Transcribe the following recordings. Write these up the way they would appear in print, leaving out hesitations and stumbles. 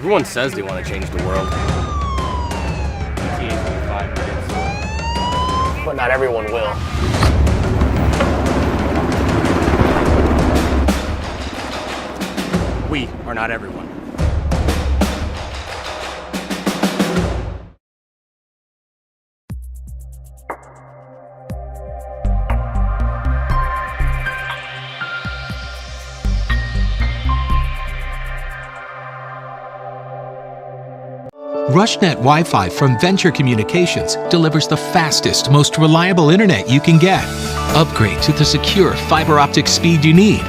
Everyone says they want to change the world. But not everyone will. We are not everyone. RushNet Wi-Fi from Venture Communications delivers the fastest, most reliable internet you can get. Upgrade to the secure fiber optic speed you need.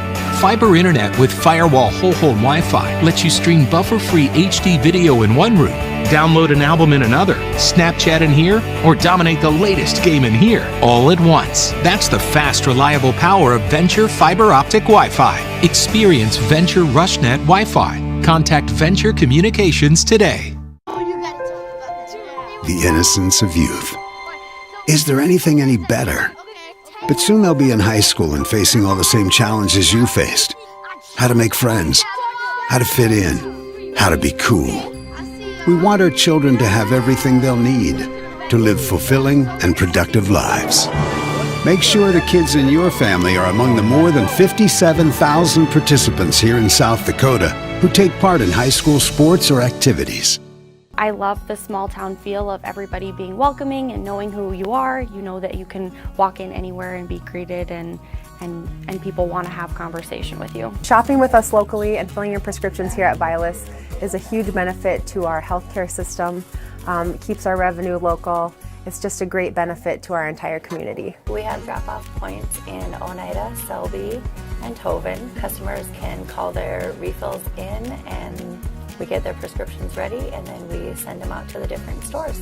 Fiber internet with Firewall whole-home Wi-Fi lets you stream buffer-free HD video in one room, download an album in another, Snapchat in here, or dominate the latest game in here, all at once. That's the fast, reliable power of Venture fiber optic Wi-Fi. Experience Venture RushNet Wi-Fi. Contact Venture Communications today. The innocence of youth. Is there anything any better? But soon they'll be in high school and facing all the same challenges you faced. How to make friends, how to fit in, how to be cool. We want our children to have everything they'll need to live fulfilling and productive lives. Make sure the kids in your family are among the more than 57,000 participants here in South Dakota who take part in high school sports or activities. I love the small town feel of everybody being welcoming and knowing who you are. You know that you can walk in anywhere and be greeted, and people want to have conversation with you. Shopping with us locally and filling your prescriptions here at Vilas is a huge benefit to our healthcare system. It keeps our revenue local. It's just a great benefit to our entire community. We have drop-off points in Oneida, Selby, and Tobin. Customers can call their refills in and we get their prescriptions ready, and then we send them out to the different stores.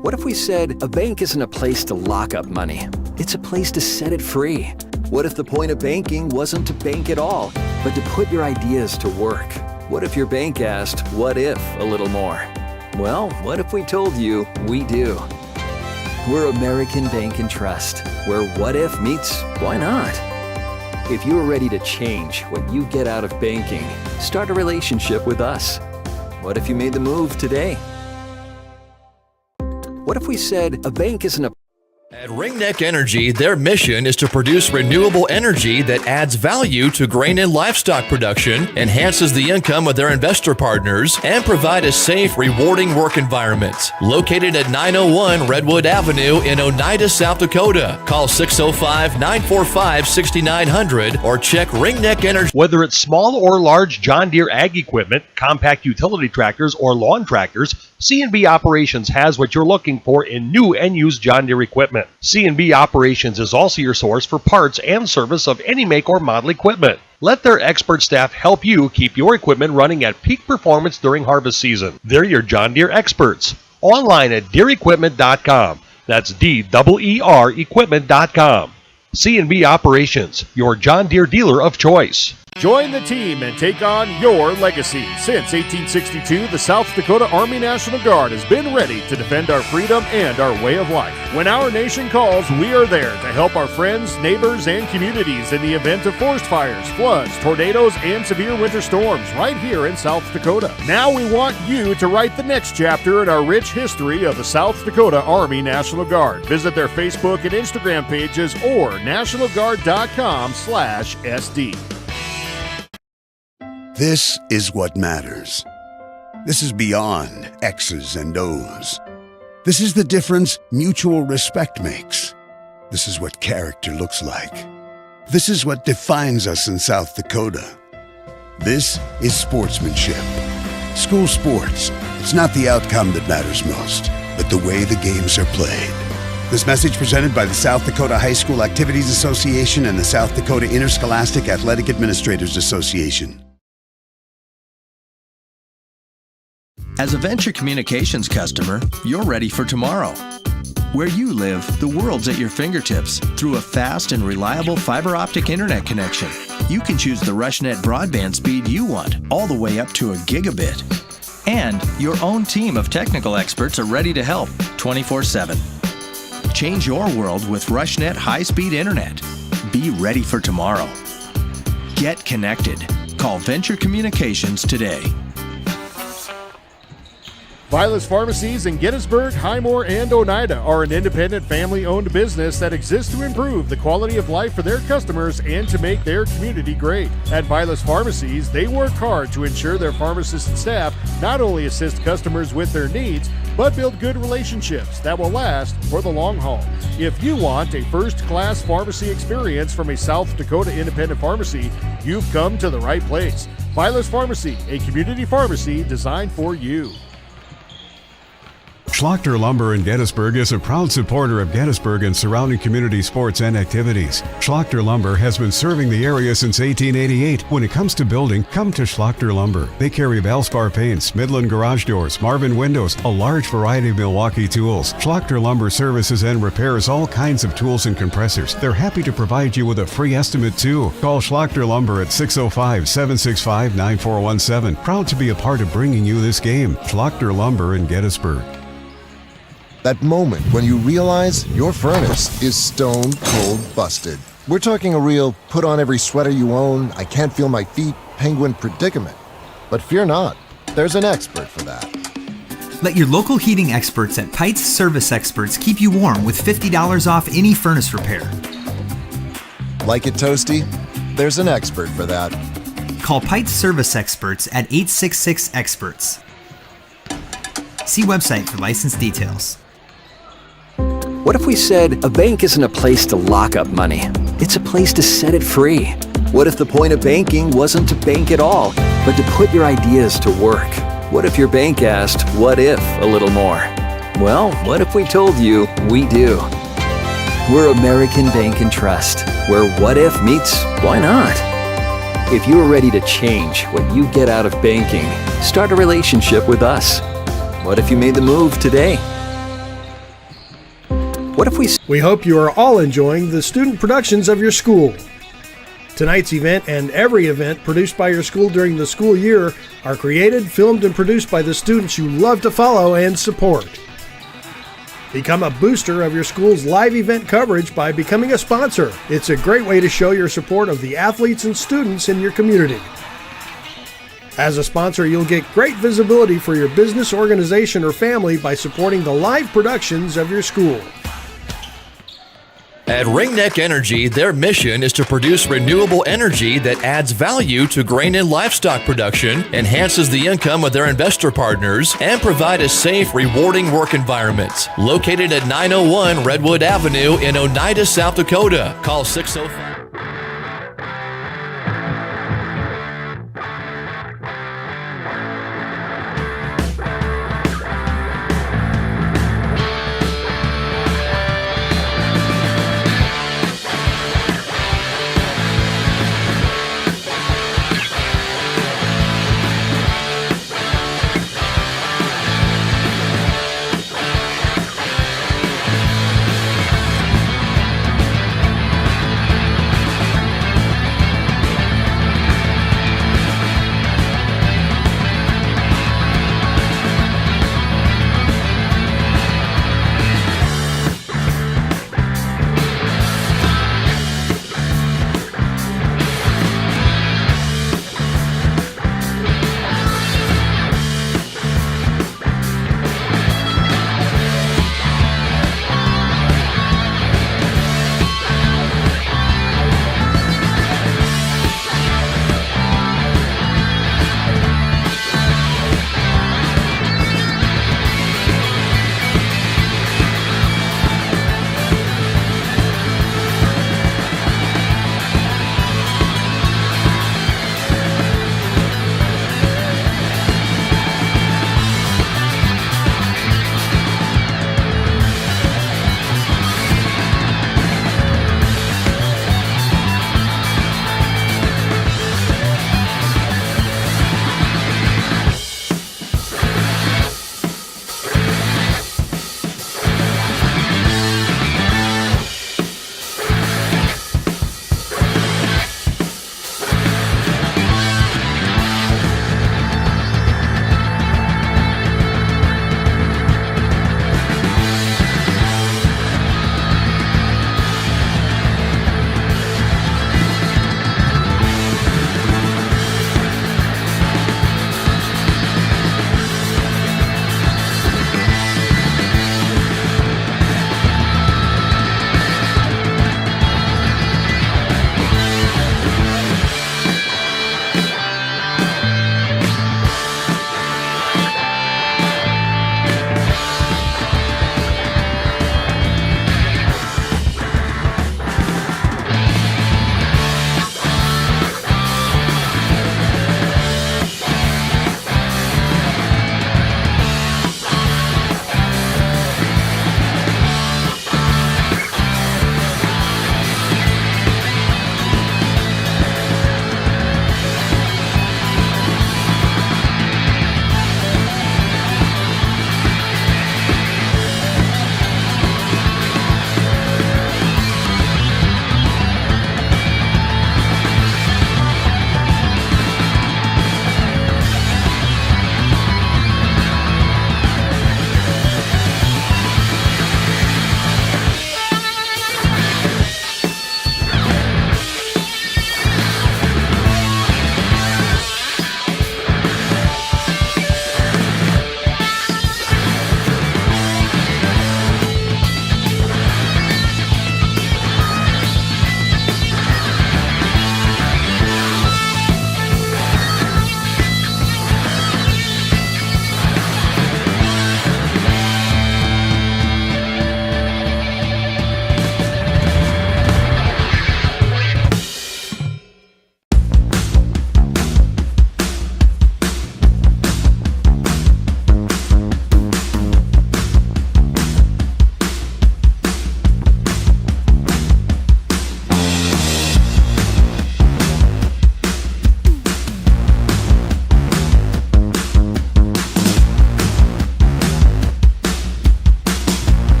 What if we said a bank isn't a place to lock up money? It's a place to set it free. What if the point of banking wasn't to bank at all, but to put your ideas to work? What if your bank asked, what if, a little more? Well, what if we told you we do? We're American Bank and Trust, where what if meets why not? If you're ready to change what you get out of banking, start a relationship with us. What if you made the move today? What if we said a bank isn't a... At Ringneck Energy, their mission is to produce renewable energy that adds value to grain and livestock production, enhances the income of their investor partners, and provide a safe, rewarding work environment. Located at 901 Redwood Avenue in Oneida, South Dakota. Call 605-945-6900 or check Ringneck Energy. Whether it's small or large John Deere ag equipment, compact utility tractors, or lawn tractors, C&B Operations has what you're looking for in new and used John Deere equipment. C&B Operations is also your source for parts and service of any make or model equipment. Let their expert staff help you keep your equipment running at peak performance during harvest season. They're your John Deere experts. Online at DeereEquipment.com. That's DEER equipment.com. C&B Operations, your John Deere dealer of choice. Join the team and take on your legacy. Since 1862, the South Dakota Army National Guard has been ready to defend our freedom and our way of life. When our nation calls, we are there to help our friends, neighbors, and communities in the event of forest fires, floods, tornadoes, and severe winter storms right here in South Dakota. Now we want you to write the next chapter in our rich history of the South Dakota Army National Guard. Visit their Facebook and Instagram pages or nationalguard.com/SD. This is what matters. This is beyond X's and O's. This is the difference mutual respect makes. This is what character looks like. This is what defines us in South Dakota. This is sportsmanship. School sports. It's not the outcome that matters most, but the way the games are played. This message presented by the South Dakota High School Activities Association and the South Dakota Interscholastic Athletic Administrators Association. As a Venture Communications customer, you're ready for tomorrow. Where you live, the world's at your fingertips through a fast and reliable fiber optic internet connection. You can choose the RushNet broadband speed you want, all the way up to a gigabit. And your own team of technical experts are ready to help 24/7. Change your world with RushNet high-speed internet. Be ready for tomorrow. Get connected. Call Venture Communications today. Vilas Pharmacies in Gettysburg, Highmore, and Oneida are an independent family-owned business that exists to improve the quality of life for their customers and to make their community great. At Vilas Pharmacies, they work hard to ensure their pharmacists and staff not only assist customers with their needs, but build good relationships that will last for the long haul. If you want a first-class pharmacy experience from a South Dakota independent pharmacy, you've come to the right place. Vilas Pharmacy, a community pharmacy designed for you. Schlachter Lumber in Gettysburg is a proud supporter of Gettysburg and surrounding community sports and activities. Schlachter Lumber has been serving the area since 1888. When it comes to building, come to Schlachter Lumber. They carry Valspar paints, Midland garage doors, Marvin windows, a large variety of Milwaukee tools. Schlachter Lumber services and repairs all kinds of tools and compressors. They're happy to provide you with a free estimate too. Call Schlachter Lumber at 605-765-9417. Proud to be a part of bringing you this game. Schlachter Lumber in Gettysburg. That moment when you realize your furnace is stone cold busted. We're talking a real put on every sweater you own, I can't feel my feet, penguin predicament. But fear not, there's an expert for that. Let your local heating experts at Pites Service Experts keep you warm with $50 off any furnace repair. Like it toasty? There's an expert for that. Call Pites Service Experts at 866-EXPERTS. See website for license details. What if we said a bank isn't a place to lock up money? It's a place to set it free. What if the point of banking wasn't to bank at all, but to put your ideas to work? What if your bank asked, what if, a little more? Well, what if we told you we do? We're American Bank and Trust, where what if meets why not? If you're ready to change what you get out of banking, start a relationship with us. What if you made the move today? What if we hope you are all enjoying the student productions of your school. Tonight's event and every event produced by your school during the school year are created, filmed, and produced by the students you love to follow and support. Become a booster of your school's live event coverage by becoming a sponsor. It's a great way to show your support of the athletes and students in your community. As a sponsor, you'll get great visibility for your business, organization, or family by supporting the live productions of your school. At Ringneck Energy, their mission is to produce renewable energy that adds value to grain and livestock production, enhances the income of their investor partners, and provide a safe, rewarding work environment. Located at 901 Redwood Avenue in Oneida, South Dakota. Call 605.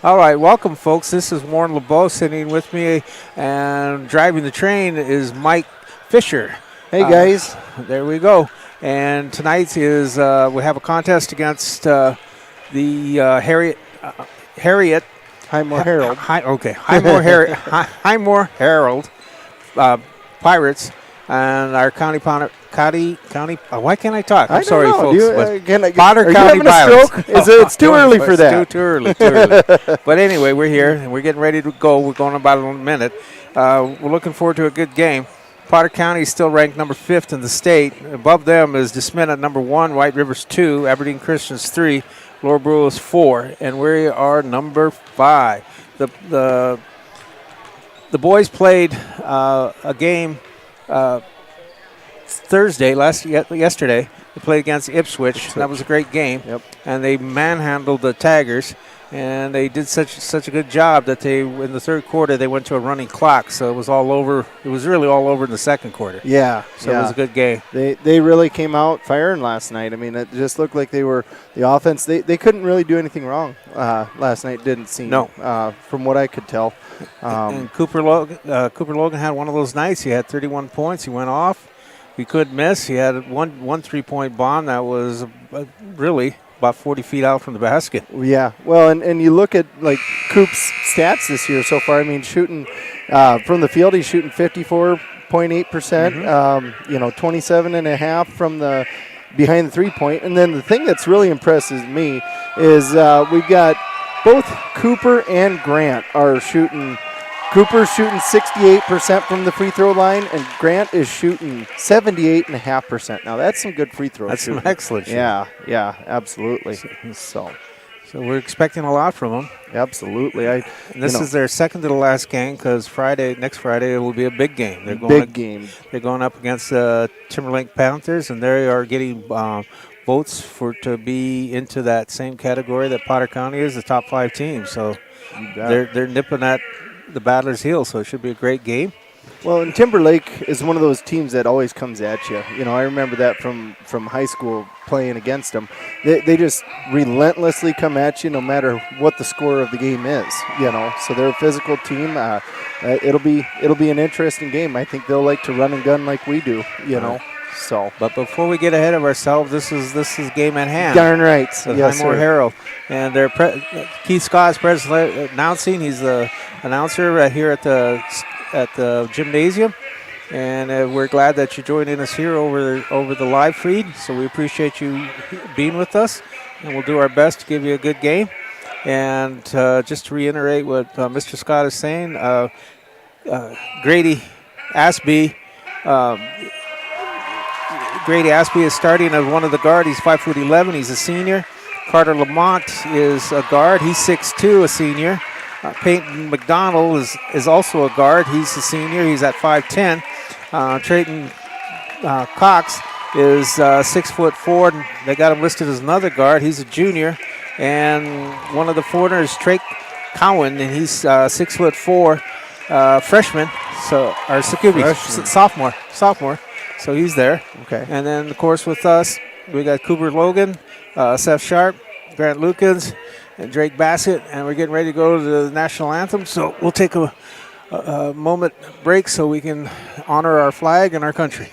All right, welcome, folks. This is Warren LeBeau sitting with me, and driving the train is Mike Fisher. Hey, guys. There we go. And tonight is we have a contest against the Harriet Highmore Harrold. Highmore Harrold Pirates, and our county. Why can't I talk? I'm sorry, folks. Potter County Pilots. It's too early for that. It's too early. But anyway, we're here and we're getting ready to go. We're going about a minute. We're looking forward to a good game. Potter County is still ranked number 5th in the state. Above them is DeSmit at number 1, White Rivers 2, Aberdeen Christians 3, Laura Brewis 4, and we are number 5. The boys played a game yesterday. They played against Ipswich. That was a great game. Yep. And they manhandled the Taggers, and they did such a good job that in the third quarter they went to a running clock. So it was all over. It was really all over in the second quarter. Yeah. So it was a good game. They really came out firing last night. I mean, it just looked like they were the offense. They couldn't really do anything wrong last night. Didn't seem. No. From what I could tell. And Cooper Logan had one of those nights. He had 31 points. He went off. He couldn't miss. He had one 3-point bomb that was really about 40 feet out from the basket. Yeah. Well, and you look at like Coop's stats this year so far. I mean, shooting from the field, he's shooting 54.8%. 27.5 from the behind the 3-point. And then the thing that's really impresses me is we've got both Cooper and Grant are shooting. Cooper's shooting 68% from the free throw line, and Grant is shooting 78.5%. Now, that's some good free throws. That's some excellent shooting. Yeah, absolutely. So we're expecting a lot from them. Absolutely. This is their second to the last game because next Friday, it will be a big game. They're going up against Timberlake Panthers, and they are getting votes to be into that same category that Potter County is, the top 5 teams. So they're nipping at the Battlers' heel, so it should be a great game. Well, and Timberlake is one of those teams that always comes at you. I remember that from high school playing against them. They just relentlessly come at you no matter what the score of the game is. So they're a physical team. It'll be an interesting game. I think they'll like to run and gun like we do. But before we get ahead of ourselves, this is game at hand. Darn right. Yes, Highmore Harrold, and Keith Scott is announcing. He's the announcer right here at the gymnasium, and we're glad that you're joining us here over the live feed. So we appreciate you being with us, and we'll do our best to give you a good game. And just to reiterate what Mr. Scott is saying, Grady Aspby. Grady Aspby is starting as one of the guard. He's 5'11". He's a senior. Carter Lamont is a guard. He's 6'2", a senior. Peyton McDonald is also a guard. He's a senior. He's at 5'10". Trayton Cox is 6'4". And they got him listed as another guard. He's a junior. And one of the foreigners, Trey Cowan, and he's 6'4", freshman. Sophomore. So he's there. Okay. And then, of course, with us, we got Cooper Logan, Seth Sharp, Grant Lukens, and Drake Bassett, and we're getting ready to go to the national anthem. So we'll take a moment break so we can honor our flag and our country.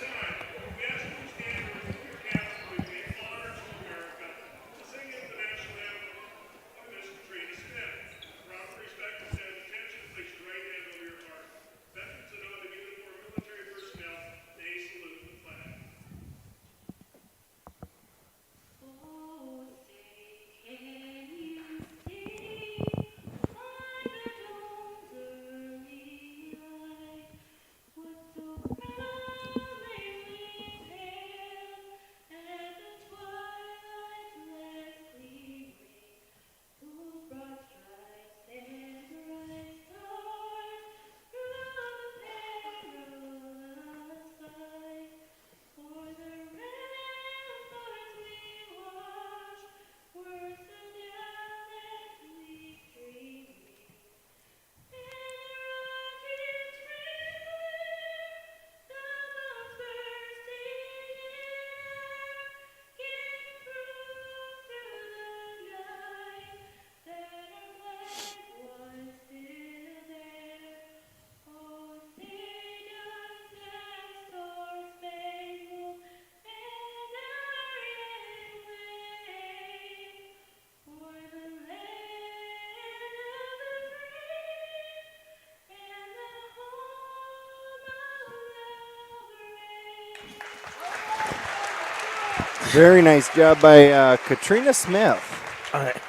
Very nice job by Katrina Smith. All right.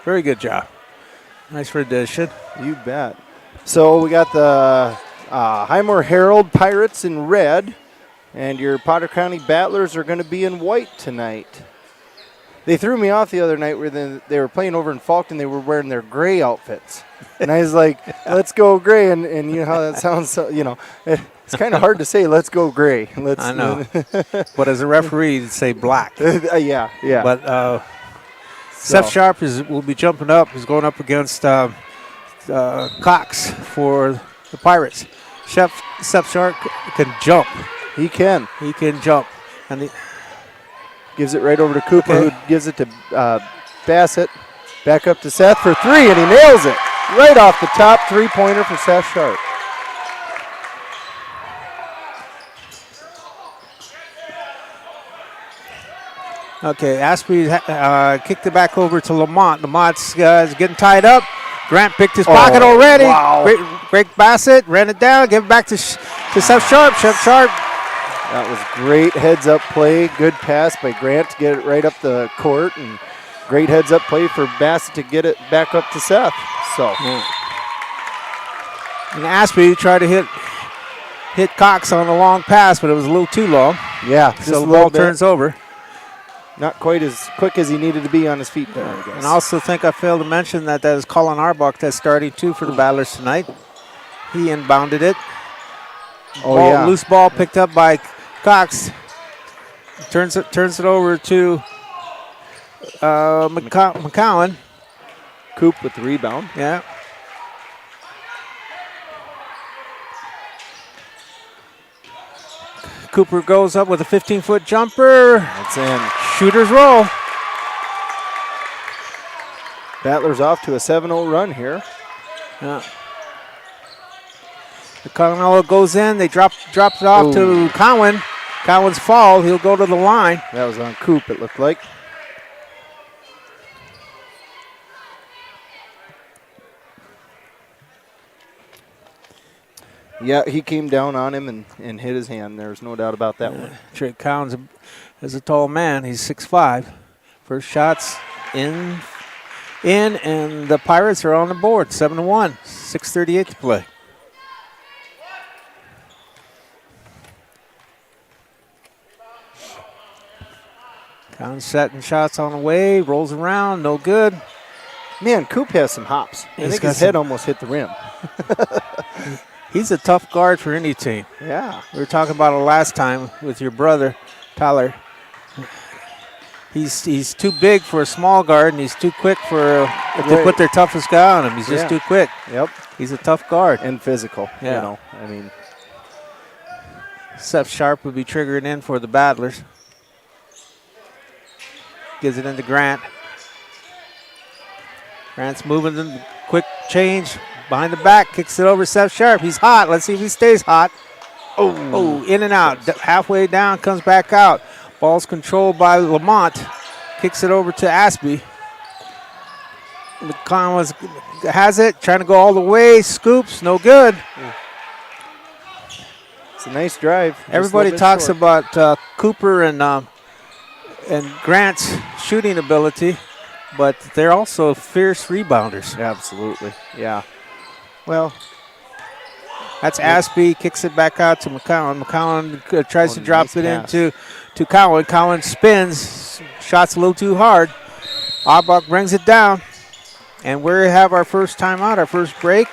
Very good job. Nice rendition. You bet. So we got the Highmore Harrold Pirates in red, and your Potter County Battlers are going to be in white tonight. They threw me off the other night where they were playing over in Falkton. They were wearing their gray outfits. And I was like, let's go gray. And you know how that sounds, so, you know, it's kind of hard to say, let's go gray. I know. But as a referee, you'd say black. Yeah. But Seth Sharp will be jumping up. He's going up against Cox for the Pirates. Seth Sharp can jump. He can jump. And gives it right over to Cooper, who gives it to Bassett. Back up to Seth for three, and he nails it. Right off the top, three-pointer for Seth Sharp. Okay, Aspie kicked it back over to Lamont. Lamont's getting tied up. Grant picked his pocket already. Wow. Great Bassett, ran it down, give it back to Seth Sharp. Seth Sharp. That was great heads-up play. Good pass by Grant to get it right up the court, and great heads-up play for Bassett to get it back up to Seth. So, and Aspie tried to hit Cox on a long pass, but it was a little too long. Yeah, so the ball turns over. Not quite as quick as he needed to be on his feet there, I guess. And I also think I failed to mention that is Colin Arbach that's starting too for the Battlers tonight. He inbounded it. Loose ball picked up by Cox. Turns it over to McCowan. Coop with the rebound. Yeah. Cooper goes up with a 15-foot jumper. That's in. Shooters roll. Battlers off to a 7-0 run here. Yeah. The Connello goes in. They drop it off to Cowan. Cowan's fall. He'll go to the line. That was on Coop, it looked like. Yeah, he came down on him and hit his hand. There's no doubt about that one. Trey Cowan's is a tall man. He's 6'5". First shot's in, and the Pirates are on the board. 7-1. 6:38 to play. Cowan's setting shots on the way. Rolls around. No good. Man, Coop has some hops. I think his head almost hit the rim. He's a tough guard for any team. Yeah. We were talking about it last time with your brother, Tyler. He's too big for a small guard, and he's too quick for if they put their toughest guy on him. He's just too quick. Yep. He's a tough guard. And physical. Yeah. You know, I mean. Seth Sharp would be triggering in for the Battlers. Gives it into Grant. Grant's moving in quick change. Behind the back, kicks it over Seth Sharp. He's hot. Let's see if he stays hot. Oh, in and out. Halfway down, comes back out. Ball's controlled by Lamont. Kicks it over to Aspie. McConnell has it, trying to go all the way. Scoops, no good. It's a nice drive. Everybody talks about Cooper and Grant's shooting ability, but they're also fierce rebounders. Absolutely, yeah. Well, that's Aspie, kicks it back out to McCowan. McCowan tries to drop it into Cowan. Cowan spins, shots a little too hard. Arbach brings it down, and we have our first timeout, our first break.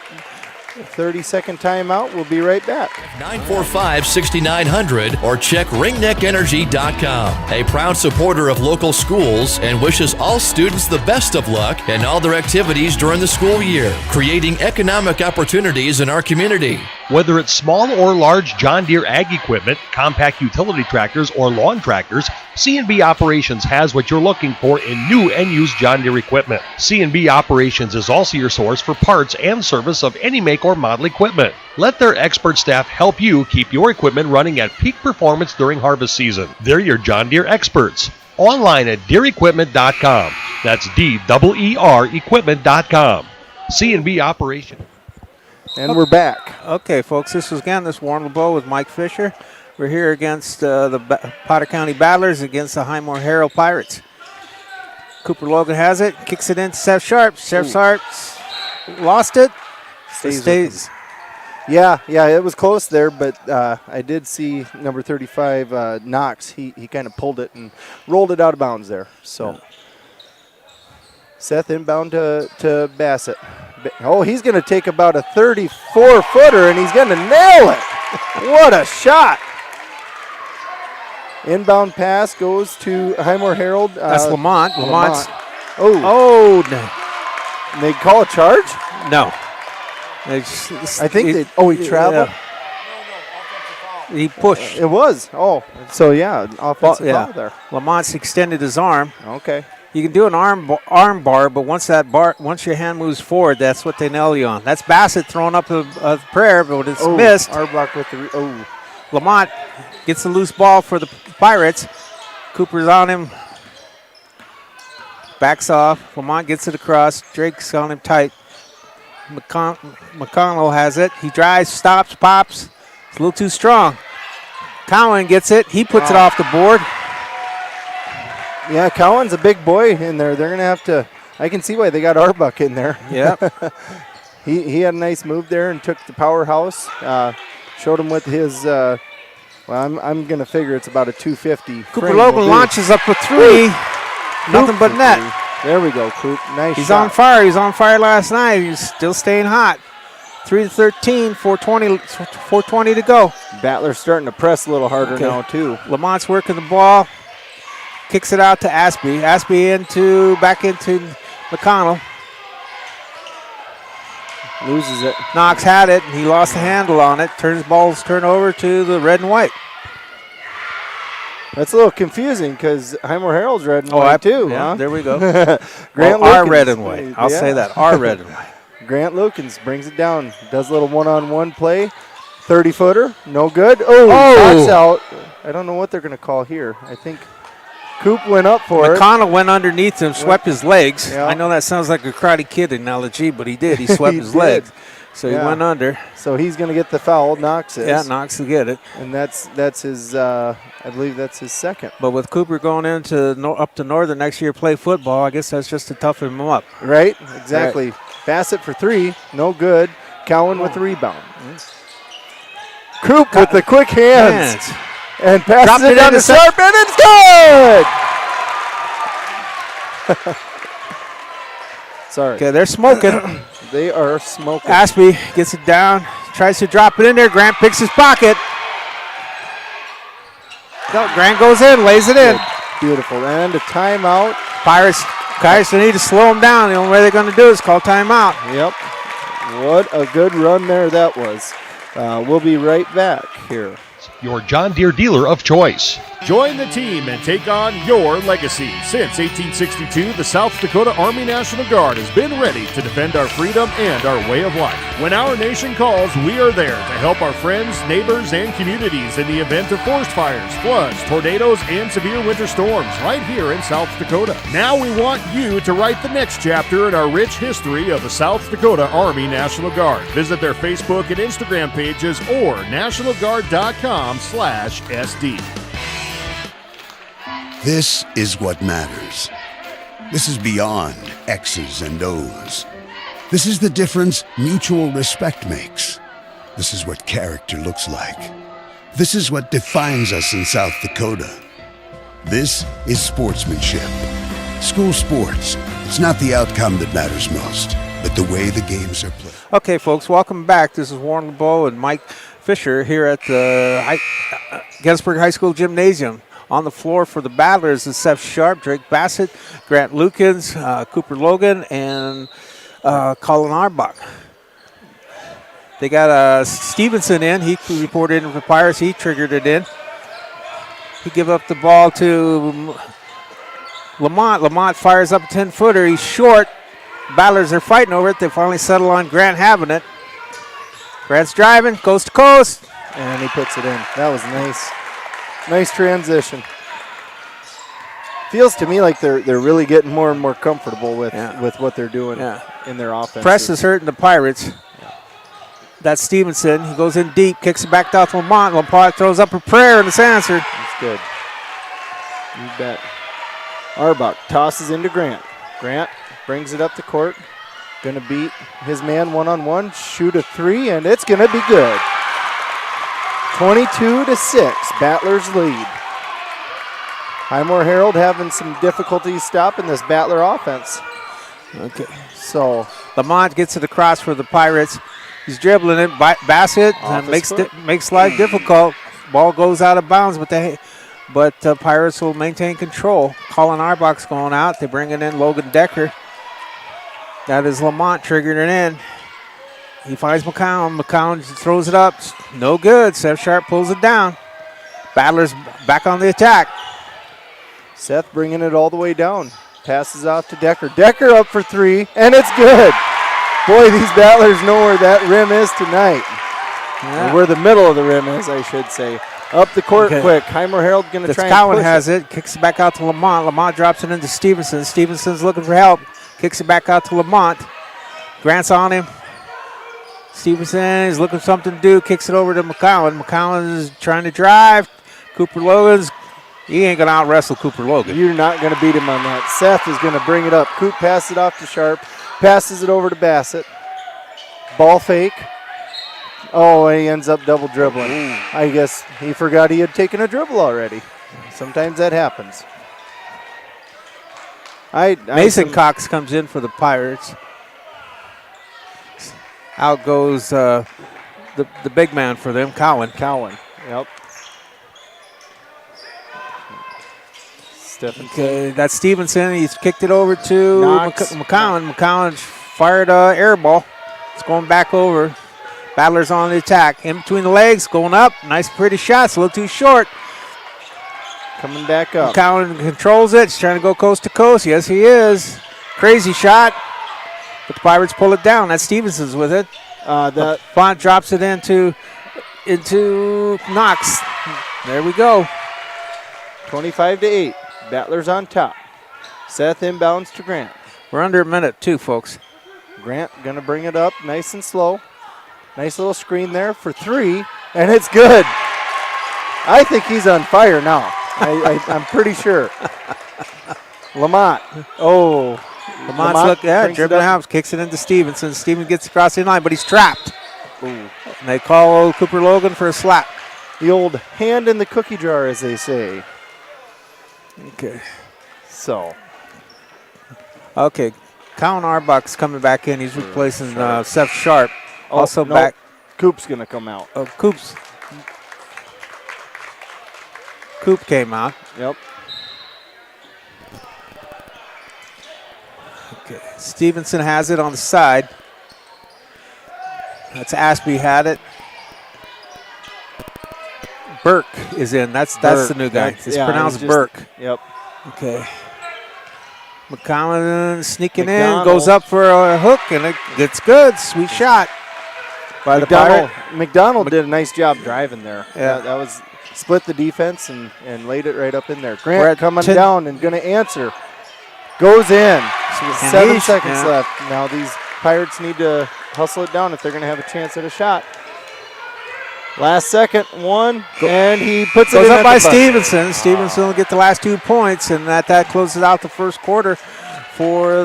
30-second timeout. We'll be right back. 945-6900 or check ringneckenergy.com. A proud supporter of local schools and wishes all students the best of luck in all their activities during the school year, creating economic opportunities in our community. Whether it's small or large John Deere ag equipment, compact utility tractors, or lawn tractors, C&B Operations has what you're looking for in new and used John Deere equipment. C&B Operations is also your source for parts and service of any make or model equipment. Let their expert staff help you keep your equipment running at peak performance during harvest season. They're your John Deere experts. Online at DeereEquipment.com. That's DEER equipment.com. C&B Operations. And we're back. Okay, folks, this is Warren LeBeau with Mike Fisher. We're here against the Potter County Battlers against the Highmore Harrold Pirates. Cooper Logan has it, kicks it in to Seth Sharp. Seth Sharp lost it. Stays. Yeah, it was close there, but I did see number 35, Knox. He kind of pulled it and rolled it out of bounds there. So Seth inbound to Bassett. Oh, he's going to take about a 34-footer, and he's going to nail it. What a shot. Inbound pass goes to Highmore Harrold. That's Lamont. Lamont's. Oh. They call a charge? No. I think he traveled? Yeah. He pushed. It was. Oh, so yeah, offensive foul there. Lamont's extended his arm. Okay. You can do an arm bar, but once your hand moves forward, that's what they nail you on. That's Bassett throwing up a prayer, but it's missed. Arbach with the Lamont gets the loose ball for the Pirates. Cooper's on him. Backs off. Lamont gets it across. Drake's on him tight. McConnell has it. He drives, stops, pops. It's a little too strong. Cowan gets it. He puts it off the board. Yeah, Cowan's a big boy in there. They're going to have to – I can see why they got Arbach in there. Yeah. He had a nice move there and took the powerhouse. Showed him with his I'm going to figure it's about a 250. Cooper Logan launches up a three. Nothing but net. There we go, Coop. Nice He's shot. on fire. He's on fire last night. He's still staying hot. 3-13, 4:20 to go. Battler's starting to press a little harder now, too. Lamont's working the ball. Kicks it out to Aspie. Aspie back into McConnell. Loses it. Knox had it, and he lost the handle on it. Turn over to the red and white. That's a little confusing because Highmore Harrold's red and white too. Yeah, huh? there we go. Grant our Lukens, red and white. I'll say that. Our red and white. Grant Lukens brings it down. Does a little one-on-one play. 30-footer. No good. Box out. I don't know what they're going to call here. I think Coop went up for McConnell went underneath him, swept his legs. Yeah. I know that sounds like a Karate Kid analogy, but he did. He swept his legs. So he went under. So he's going to get the foul. Knox is. Yeah, Knox will get it. And that's his, I believe that's his second. But with Cooper going into up to Northern next year play football, I guess that's just to toughen him up. Right, exactly. Right. Bassett for three, no good. Cowan with the rebound. Coop with the quick hands. And passes it down to Sharp, and it's good! Sorry. Okay, they're smoking. They are smoking. Aspie gets it down, tries to drop it in there. Grant picks his pocket. No, Grant goes in, lays it in. Beautiful. And a timeout. Pirates need to slow them down. The only way they're going to do is call timeout. Yep. What a good run there that was. We'll be right back here. Your John Deere dealer of choice. Join the team and take on your legacy. Since 1862, the South Dakota Army National Guard has been ready to defend our freedom and our way of life. When our nation calls, we are there to help our friends, neighbors, and communities in the event of forest fires, floods, tornadoes, and severe winter storms right here in South Dakota. Now we want you to write the next chapter in our rich history of the South Dakota Army National Guard. Visit their Facebook and Instagram pages or nationalguard.com/SD. This is what matters. This is beyond X's and O's. This is the difference mutual respect makes. This is what character looks like. This is what defines us in South Dakota. This is sportsmanship. School sports, it's not the outcome that matters most, but the way the games are played. Okay, folks, welcome back. This is Warren LeBeau and Mike Fisher here at the Gettysburg High School Gymnasium. On the floor for the Battlers is Seth Sharp, Drake Bassett, Grant Lukens, Cooper Logan, and Colin Arbach. They got Stevenson in. He reported in for Pirates. He triggered it in. He give up the ball to Lamont. Lamont fires up a 10-footer. He's short. Battlers are fighting over it. They finally settle on Grant having it. Grant's driving, coast to coast. And he puts it in. That was nice. Nice transition. Feels to me like they're really getting more and more comfortable with what they're doing in their offense. Press is hurting the Pirates. That's Stevenson. He goes in deep, kicks it back down to Lamont. Lamont throws up a prayer, and it's answered. That's good. You bet. Arbach tosses into Grant. Grant brings it up the court. Going to beat his man one-on-one, shoot a three, and it's going to be good. 22-6, Battlers lead. Highmore Harrold having some difficulty stopping this Battler offense. Okay. So Lamont gets it across for the Pirates. He's dribbling it. Bassett makes life difficult. Ball goes out of bounds, but Pirates will maintain control. Colin Arbach's going out. They're bringing in Logan Decker. That is Lamont triggering it in. He finds McCown. McCown throws it up. No good. Seth Sharp pulls it down. Battlers back on the attack. Seth bringing it all the way down. Passes off to Decker. Decker up for three, and it's good. Boy, these Battlers know where that rim is tonight. Yeah. Or where the middle of the rim is, I should say. Up the court quick. Highmore Harrold going to try and Cowan push has it. Kicks it back out to Lamont. Lamont drops it into Stevenson. Stevenson's looking for help. Kicks it back out to Lamont. Grant's on him. Stevenson is looking for something to do. Kicks it over to McCowan. McCowan is trying to drive. Cooper Logan's. He ain't going to out-wrestle Cooper Logan. You're not going to beat him on that. Seth is going to bring it up. Coop passes it off to Sharp. Passes it over to Bassett. Ball fake. Oh, and he ends up double dribbling. I guess he forgot he had taken a dribble already. Sometimes that happens. Mason Cox comes in for the Pirates. Out goes the big man for them, Cowan. Yep. Okay, that's Stevenson. He's kicked it over to McCowan. McCowan fired an air ball. It's going back over. Battlers on the attack. In between the legs, going up. Nice, pretty shots. A little too short. Coming back up. McCowan controls it. He's trying to go coast to coast. Yes, he is. Crazy shot. But the Pirates pull it down. That's Stevenson's with it. Font drops it into Knox. There we go. 25-8. Battlers on top. Seth inbounds to Grant. We're under a minute, too, folks. Grant going to bring it up nice and slow. Nice little screen there for three, and it's good. I think he's on fire now. I'm pretty sure. Lamont. Lamont's dribbling out, kicks it into Stevenson. Stevenson gets across the line, but he's trapped. Ooh. And they call Cooper Logan for a slap. The old hand in the cookie jar, as they say. Okay. Okay. Colin Arbach's coming back in. He's replacing Seth Sharp. Back. Coop's going to come out. Coop came out. Yep. Okay. Stevenson has it on the side. That's Aspie had it. Burke is in. That's the new guy. It's pronounced Burke. Yep. Okay. McCollum sneaking in, goes up for a hook, and it gets good. Sweet shot by the Pirate. McDonald did a nice job driving there. Yeah. That was split the defense and laid it right up in there. Grant coming down and going to answer. Goes in. 7 seconds left. Now these Pirates need to hustle it down if they're going to have a chance at a shot. Last second, and he puts it in up by Stevenson. Stevenson will get the last 2 points, and that closes out the first quarter for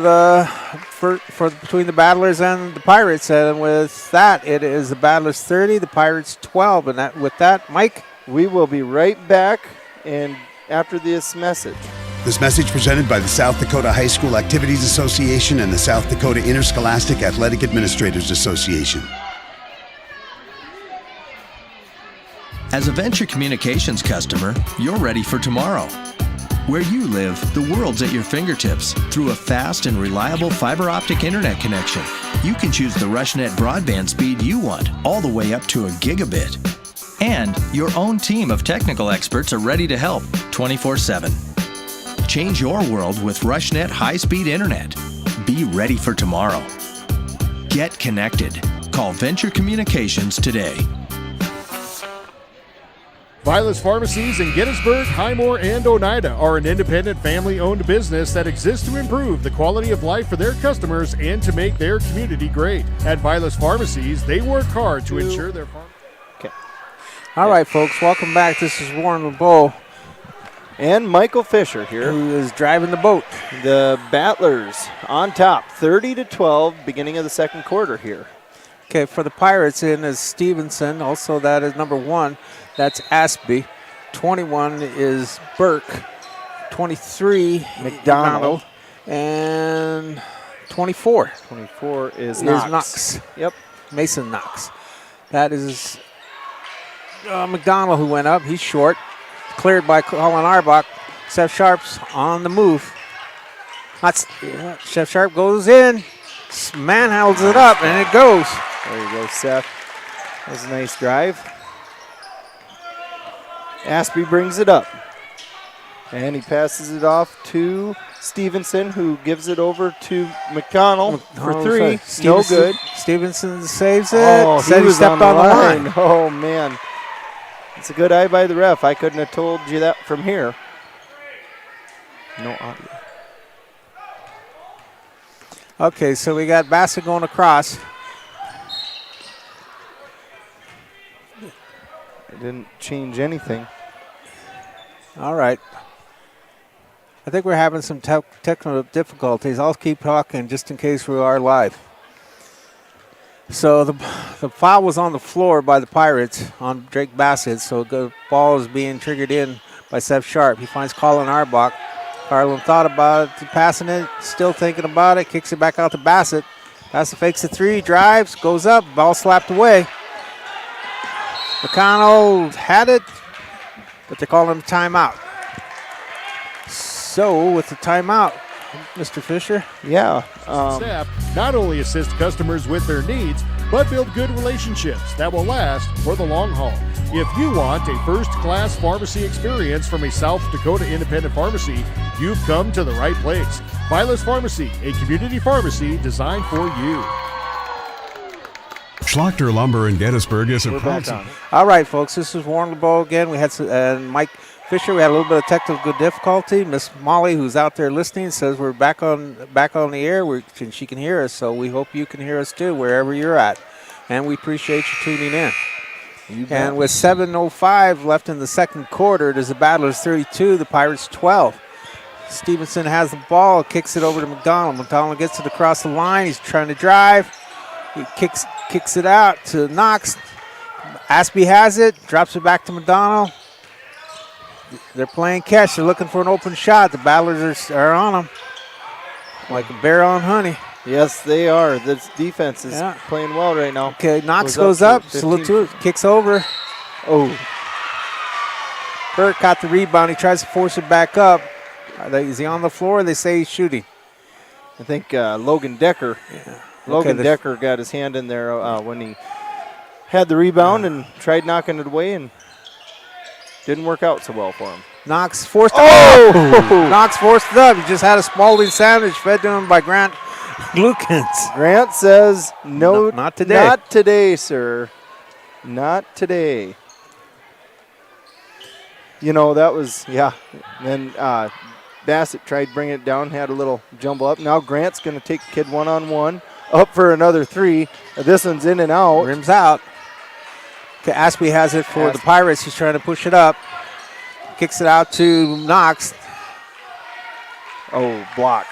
between the Battlers and the Pirates. And with that, it is the Battlers 30, the Pirates 12. And with that, Mike, we will be right back. And after this message. This message presented by the South Dakota High School Activities Association and the South Dakota Interscholastic Athletic Administrators Association. As a Venture Communications customer, you're ready for tomorrow. Where you live, the world's at your fingertips through a fast and reliable fiber optic internet connection. You can choose the RushNet broadband speed you want, all the way up to a gigabit. And your own team of technical experts are ready to help 24/7. Change your world with RushNet high-speed internet. Be ready for tomorrow. Get connected. Call Venture Communications today. Vilas Pharmacies in Gettysburg, Highmore, and Oneida are an independent family-owned business that exists to improve the quality of life for their customers and to make their community great. At Vilas Pharmacies, they work hard to ensure their farm. Okay. All right, folks, welcome back. This is Warren LeBeau. And Michael Fisher here. Who is driving the boat. The Battlers on top, 30-12, beginning of the second quarter here. Okay, for the Pirates in is Stevenson. Also, that is number 1. That's Aspie. 21 is Burke. 23, McDonald. And 24. 24 is Knox. Yep. Mason Knox. That is McDonald who went up. He's short. Cleared by Colin Arbach. Seth Sharp's on the move. Seth Sharp goes in. Manhandles it up, and it goes. There you go, Seth. That was a nice drive. Aspie brings it up. And he passes it off to Stevenson, who gives it over to McDonald for 3. No good. Stevenson saves it. Oh, Said he stepped on the line. Oh, man. It's a good eye by the ref. I couldn't have told you that from here. No audio. Okay, so we got Bassett going across. It didn't change anything. All right. I think we're having some technical difficulties. I'll keep talking just in case we are live. So the foul was on the floor by the Pirates on Drake Bassett, so the ball is being triggered in by Seth Sharp. He finds Colin Arbach. Carlin thought about it, passing it, still thinking about it, kicks it back out to Bassett. Bassett fakes the 3, drives, goes up, ball slapped away. McConnell had it, but they're calling him timeout. So with the timeout, Mr. Fisher. Yeah. Staff not only assist customers with their needs, but build good relationships that will last for the long haul. If you want a first-class pharmacy experience from a South Dakota independent pharmacy, you've come to the right place. Vilas Pharmacy, a community pharmacy designed for you. Schlachter Lumber in Gettysburg is a proud. All right, folks, this is Warren LeBeau again. We had and Mike Fisher. We had a little bit of technical difficulty. Miss Molly, who's out there listening, says we're back on the air. And she can hear us, so we hope you can hear us too, wherever you're at. And we appreciate you tuning in. And with 7:05 left in the second quarter, it is the Battlers 32, the Pirates 12. Stevenson has the ball, kicks it over to McDonald. McDonald gets it across the line. He's trying to drive. He kicks it out to Knox. Aspie has it, drops it back to McDonald. They're playing catch. They're looking for an open shot. The Battlers are on them like a bear on honey. Yes, they are. This defense is playing well right now. Okay, Knox goes up. Salute to it. Kicks over. Oh. Burke got the rebound. He tries to force it back up. Is he on the floor? They say he's shooting. I think Logan Decker. Yeah. Logan Decker got his hand in there when he had the rebound and tried knocking it away, and didn't work out so well for him. Knox forced it up. Knox forced it up. He just had a Spalding sandwich fed to him by Grant Lukens. Grant says, no, not today. Not today, sir. Not today. You know, that was, yeah. And then Bassett tried bringing it down, had a little jumble up. Now Grant's going to take the kid one-on-one. Up for another 3. This one's in and out. Rims out. Okay, Aspie has it for the Pirates. He's trying to push it up. Kicks it out to Knox. Oh, block.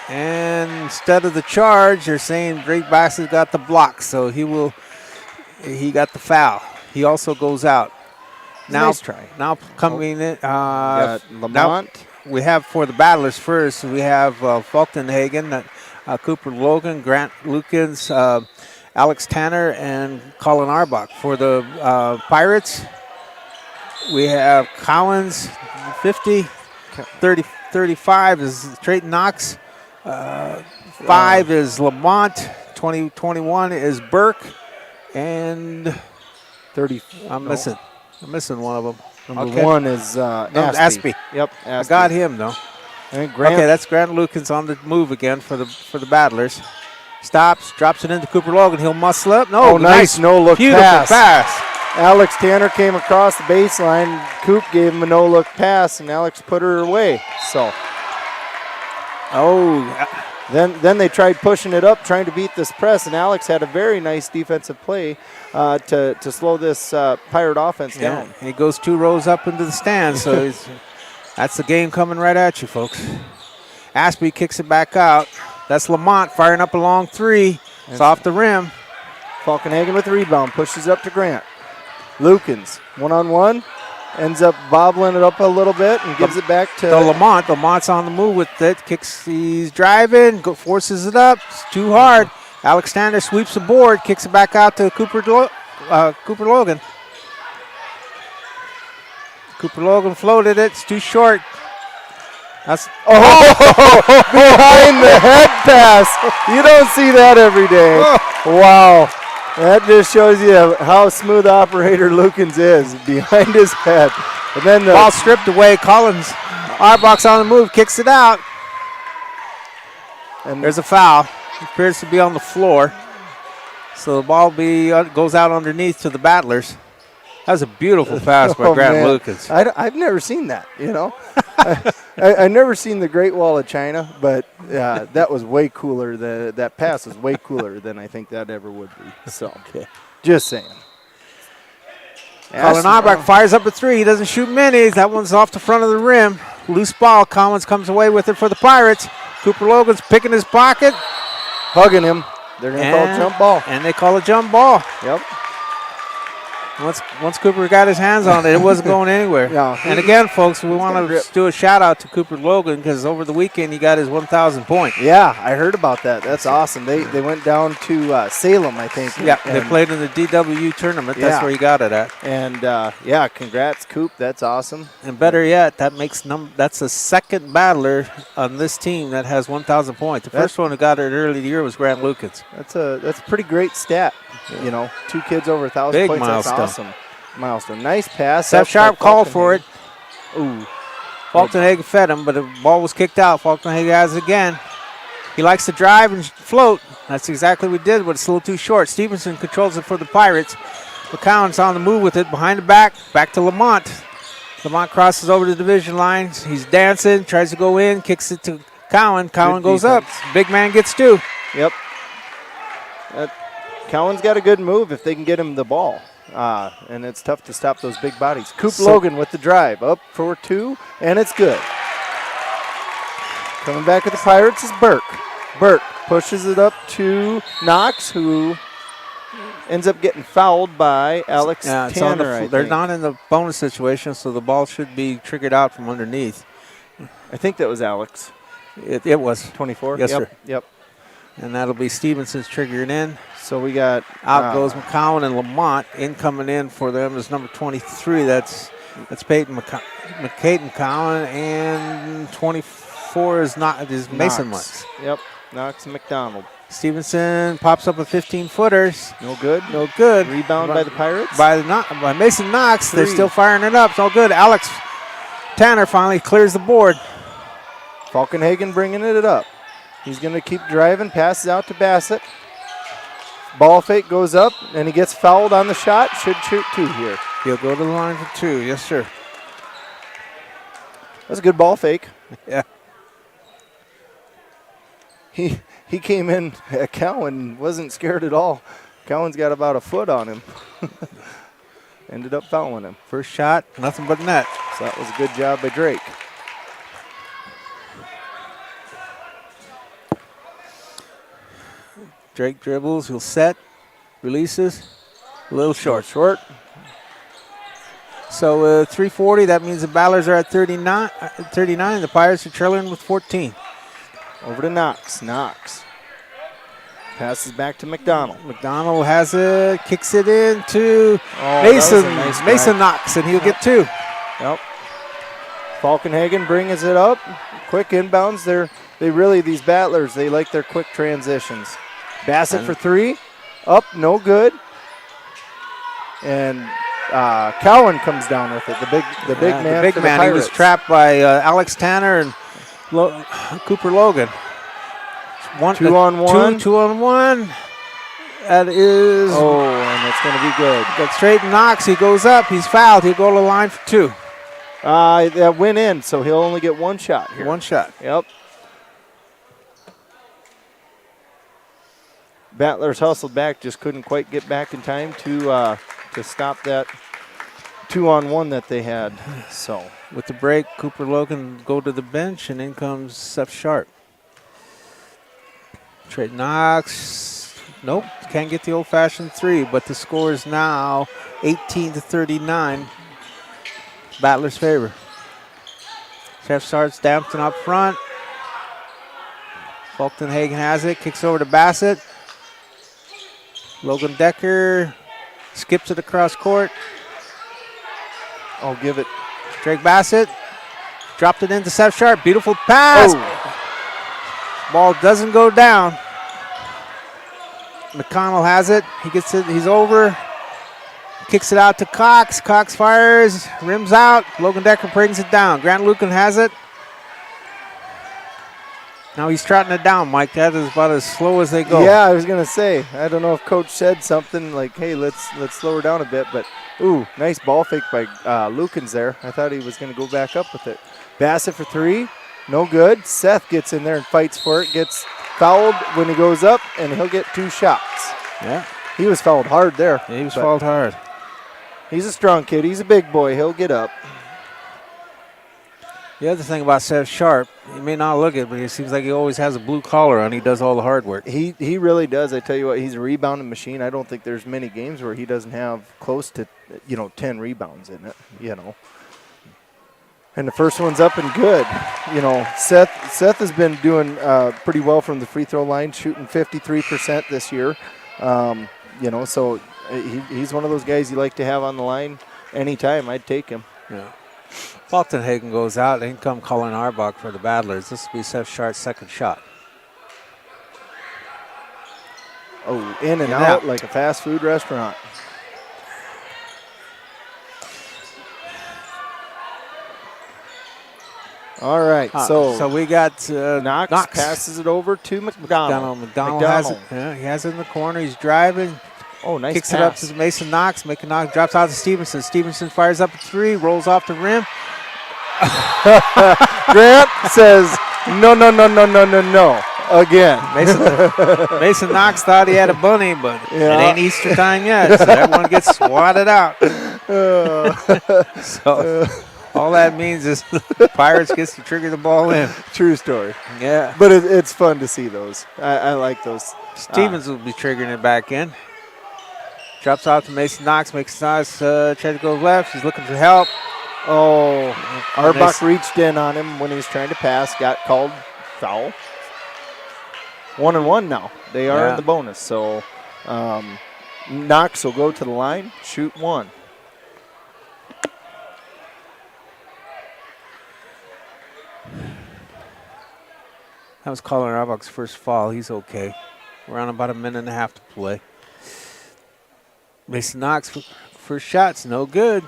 And instead of the charge, they're saying Drake Bassett got the block, so he got the foul. He also goes out. Now, nice try. Now coming in. Got Lamont. Now we have for the Battlers first, we have Falkenhagen, Cooper Logan, Grant Lukens, Alex Tanner, and Colin Arbach. For the Pirates, we have Collins, 50, 35 is Trayton Knox, 5 is Lamont, 21 is Burke, and 30. I'm missing one of them. Number 1 is Aspie. Yep, Aspie. I got him though. And Grant. Okay, that's Grant Lukens on the move again for the Battlers. Stops, drops it into Cooper Logan. He'll muscle up. No, nice no-look beautiful pass. Alex Tanner came across the baseline. Coop gave him a no-look pass, and Alex put her away. So, then they tried pushing it up, trying to beat this press, and Alex had a very nice defensive play to slow this Pirate offense down. He goes 2 rows up into the stands, so that's the game coming right at you, folks. Aspie kicks it back out. That's Lamont firing up a long 3. It's off the rim. Falkenhagen with the rebound, pushes up to Grant. Lukens, one-on-one, ends up bobbling it up a little bit and gives it back to Lamont. Lamont's on the move with it. He's driving, forces it up. It's too hard. Alex Tanner sweeps the board, kicks it back out to Cooper Logan. Cooper Logan floated it. It's too short. That's behind the head pass. You don't see that every day. Wow. That just shows you how smooth operator Lukens is behind his head. And then the ball stripped away. Collins, Arbach's on the move, kicks it out. And there's a foul. It appears to be on the floor. So the ball goes out underneath to the Battlers. That was a beautiful pass by Grant Lukens. I've never seen that, you know. I've never seen the Great Wall of China, but that was way cooler. That pass was way cooler than I think that ever would be. So, just saying. Colin Arbach fires up a 3. He doesn't shoot many. That one's off the front of the rim. Loose ball. Collins comes away with it for the Pirates. Cooper Logan's picking his pocket. Hugging him. They're going to call a jump ball. And they call a jump ball. Yep. Once Cooper got his hands on it, it wasn't going anywhere. No. And again, folks, we want to do a shout-out to Cooper Logan because over the weekend he got his 1,000 point. Yeah, I heard about that. That's awesome. They went down to Salem, I think. Yeah, they played in the DW tournament. That's where he got it at. And, congrats, Coop. That's awesome. And better yet, that's the second battler on this team that has 1,000 points. The first one who got it early in the year was Grant Lukens. That's a pretty great stat. Yeah. You know, 2 kids over 1,000 points. Milestone. That's awesome. Milestone. Nice pass. Seth Sharp called for it. Ooh. Falkenhagen fed him, but the ball was kicked out. Falkenhagen has it again. He likes to drive and float. That's exactly what he did, but it's a little too short. Stevenson controls it for the Pirates. McCowan's on the move with it behind the back to Lamont. Lamont crosses over the division lines. He's dancing, tries to go in, kicks it to Cowan. Cowan goes up. Big man gets 2. Yep. Cowan's got a good move if they can get him the ball. And it's tough to stop those big bodies. Coop Logan with the drive. Up for 2, and it's good. Coming back with the Pirates is Burke. Burke pushes it up to Knox, who ends up getting fouled by Alex Tanner. They're not in the bonus situation, so the ball should be triggered out from underneath. I think that was Alex. It was. 24? Yes, sir. Yep. And that'll be Stevenson's triggering in. So we got out goes McCowan and Lamont. Coming in for them is number 23. That's Peyton McCowan, and 24 is Mason Lutz. Yep, Knox and McDonald. Stevenson pops up a 15-footer. No good. No good. Rebound by the Pirates. By Mason Knox. They're still firing it up. It's all good. Alex Tanner finally clears the board. Falkenhagen bringing it up. He's going to keep driving. Passes out to Bassett. Ball fake goes up, and he gets fouled on the shot. Should shoot 2 here. He'll go to the line for 2. Yes, sir. That's a good ball fake. Yeah. He came in. Cowan wasn't scared at all. Cowan's got about a foot on him. Ended up fouling him. First shot, nothing but net. So that was a good job by Drake. Drake dribbles, he'll set, releases, a little short. So 3:40, that means the Battlers are at 39. The Pirates are trailing with 14. Over to Knox. Knox passes back to McDonald. McDonald has it, kicks it into Mason. Mason Knox, and he'll get 2. Yep. Falkenhagen brings it up. Quick inbounds. These Battlers, they like their quick transitions. Bassett for 3. Up, no good. And Cowan comes down with it. The big man. The big man. He was trapped by Alex Tanner and Cooper Logan. 2-on-1. 2-on-1. That is. Oh, and it's going to be good. Got straight knocks. He goes up. He's fouled. He'll go to the line for 2. That went in, so he'll only get 1 shot here. 1 shot. Yep. Battlers hustled back, just couldn't quite get back in time to stop that 2-on-1 that they had. So with the break, Cooper Logan go to the bench, and in comes Seth Sharp. Straight knocks. Nope, can't get the old-fashioned 3, but the score is now 18-39. Battlers' favor. Seth Sharp's Dampton up front. Falkenhagen has it, kicks over to Bassett. Logan Decker skips it across court. I'll give it. Drake Bassett dropped it into Seth Sharp. Beautiful pass. Oh. Ball doesn't go down. McConnell has it. He gets it. He's over. Kicks it out to Cox. Cox fires. Rims out. Logan Decker brings it down. Grant Lucan has it. Now he's trotting it down, Mike. That is about as slow as they go. Yeah, I was going to say. I don't know if Coach said something like, hey, let's slow her down a bit. But, ooh, nice ball fake by Lukens there. I thought he was going to go back up with it. Bassett for 3. No good. Seth gets in there and fights for it. Gets fouled when he goes up, and he'll get 2 shots. Yeah. He was fouled hard there. Yeah, he was fouled hard. He's a strong kid. He's a big boy. He'll get up. The other thing about Seth Sharp, he may not look it, but it seems like he always has a blue collar on. He does all the hard work. He really does. I tell you what, he's a rebounding machine. I don't think there's many games where he doesn't have close to 10 rebounds in it. And the first one's up and good. Seth has been doing pretty well from the free throw line, shooting 53% this year. So he's one of those guys you like to have on the line anytime. I'd take him. Yeah. Falkenhagen goes out. In come Colin Arbach for the Battlers. This will be Seth Sharp's second shot. Oh, in and out like a fast food restaurant. All right, so we got Knox passes it over to McDonald. McDonald has it. Yeah, he has it in the corner. He's driving. Oh, nice Kicks pass. it up to Mason Knox. Mason Knox drops out to Stevenson. Stevenson fires up a 3, rolls off the rim. Grant says, no, again. Mason Knox thought he had a bunny, but it ain't Easter time yet, so everyone gets swatted out. So all that means is the Pirates gets to trigger the ball in. True story. Yeah. But it's fun to see those. I like those. Stevens will be triggering it back in. Drops out to Mason Knox, makes nice, tries to go left. He's looking for help. Oh, Arbach reached in on him when he was trying to pass, got called foul. 1-1 now. They are in the bonus, so Knox will go to the line, shoot 1. That was Colin Arbach's first foul. He's okay. We're on about a minute and a half to play. Mason Knox, first shot's no good.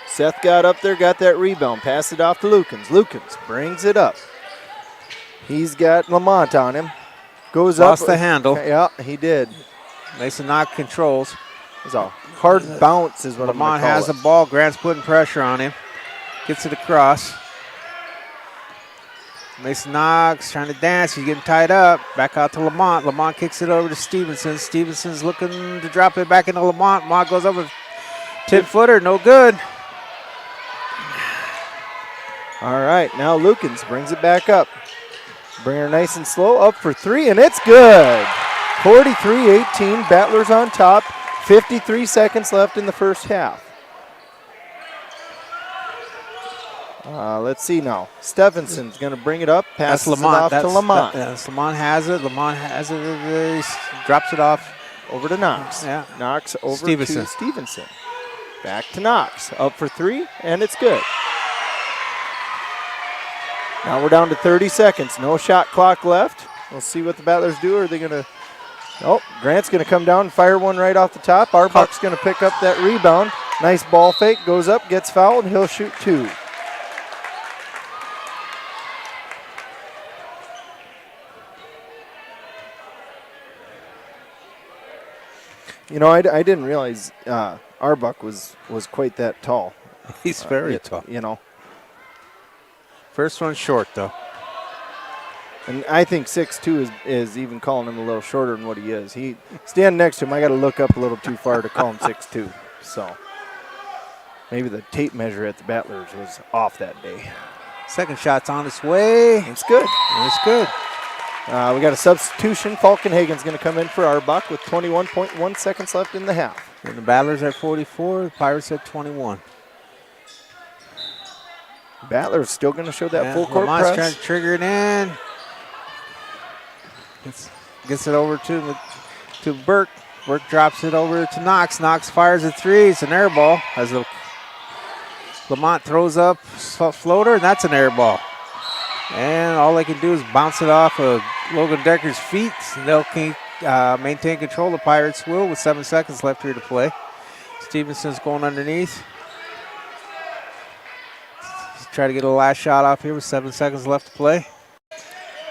Seth got up there, got that rebound, passed it off to Lukens. Lukens brings it up. He's got Lamont on him. Goes Lost up. the handle. Yeah, he did. Mason Knox controls. It's a hard bounce is what Lamont I'm going to call has the ball. Grant's putting pressure on him. Gets it across. Mason Knox trying to dance. He's getting tied up. Back out to Lamont. Lamont kicks it over to Stevenson. Stevenson's looking to drop it back into Lamont. Lamont goes up with 10-footer. No good. All right, now Lukens brings it back up. Bring her nice and slow up for 3, and it's good. 43-18, Battlers on top. 53 seconds left in the first half. Let's see now. Stephenson's going to bring it up. Passes it off to Lamont. Lamont has it. Lamont has it. He drops it off. Over to Knox. Yeah. Knox over Stevenson. to Stevenson. Back to Knox. Up for 3, and it's good. Now we're down to 30 seconds. No shot clock left. We'll see what the Battlers do. Are they going to... Oh, Grant's going to come down and fire one right off the top. Arbach's going to pick up that rebound. Nice ball fake. Goes up, gets fouled, and he'll shoot 2. You know, I didn't realize Arbuck was quite that tall. He's very tall. You know. First one short, though. And I think 6'2" is even calling him a little shorter than what he is. He standing next to him, I got to look up a little too far to call him 6'2". So maybe the tape measure at the Battlers was off that day. Second shot's on its way. It's good. It's good. We got a substitution. Falkenhagen's going to come in for Arbuck with 21.1 seconds left in the half. And the Battlers at 44, the Pirates at 21. Battlers still going to show that full court Lamont's press. trying to trigger it in. Gets it over to Burke. Burke drops it over to Knox. Knox fires a three. It's an air ball. As Lamont throws up floater, and that's an air ball. And all they can do is bounce it off of Logan Decker's feet. They'll maintain control. The Pirates will with 7 seconds left here to play. Stevenson's going underneath. Try to get a last shot off here with 7 seconds left to play.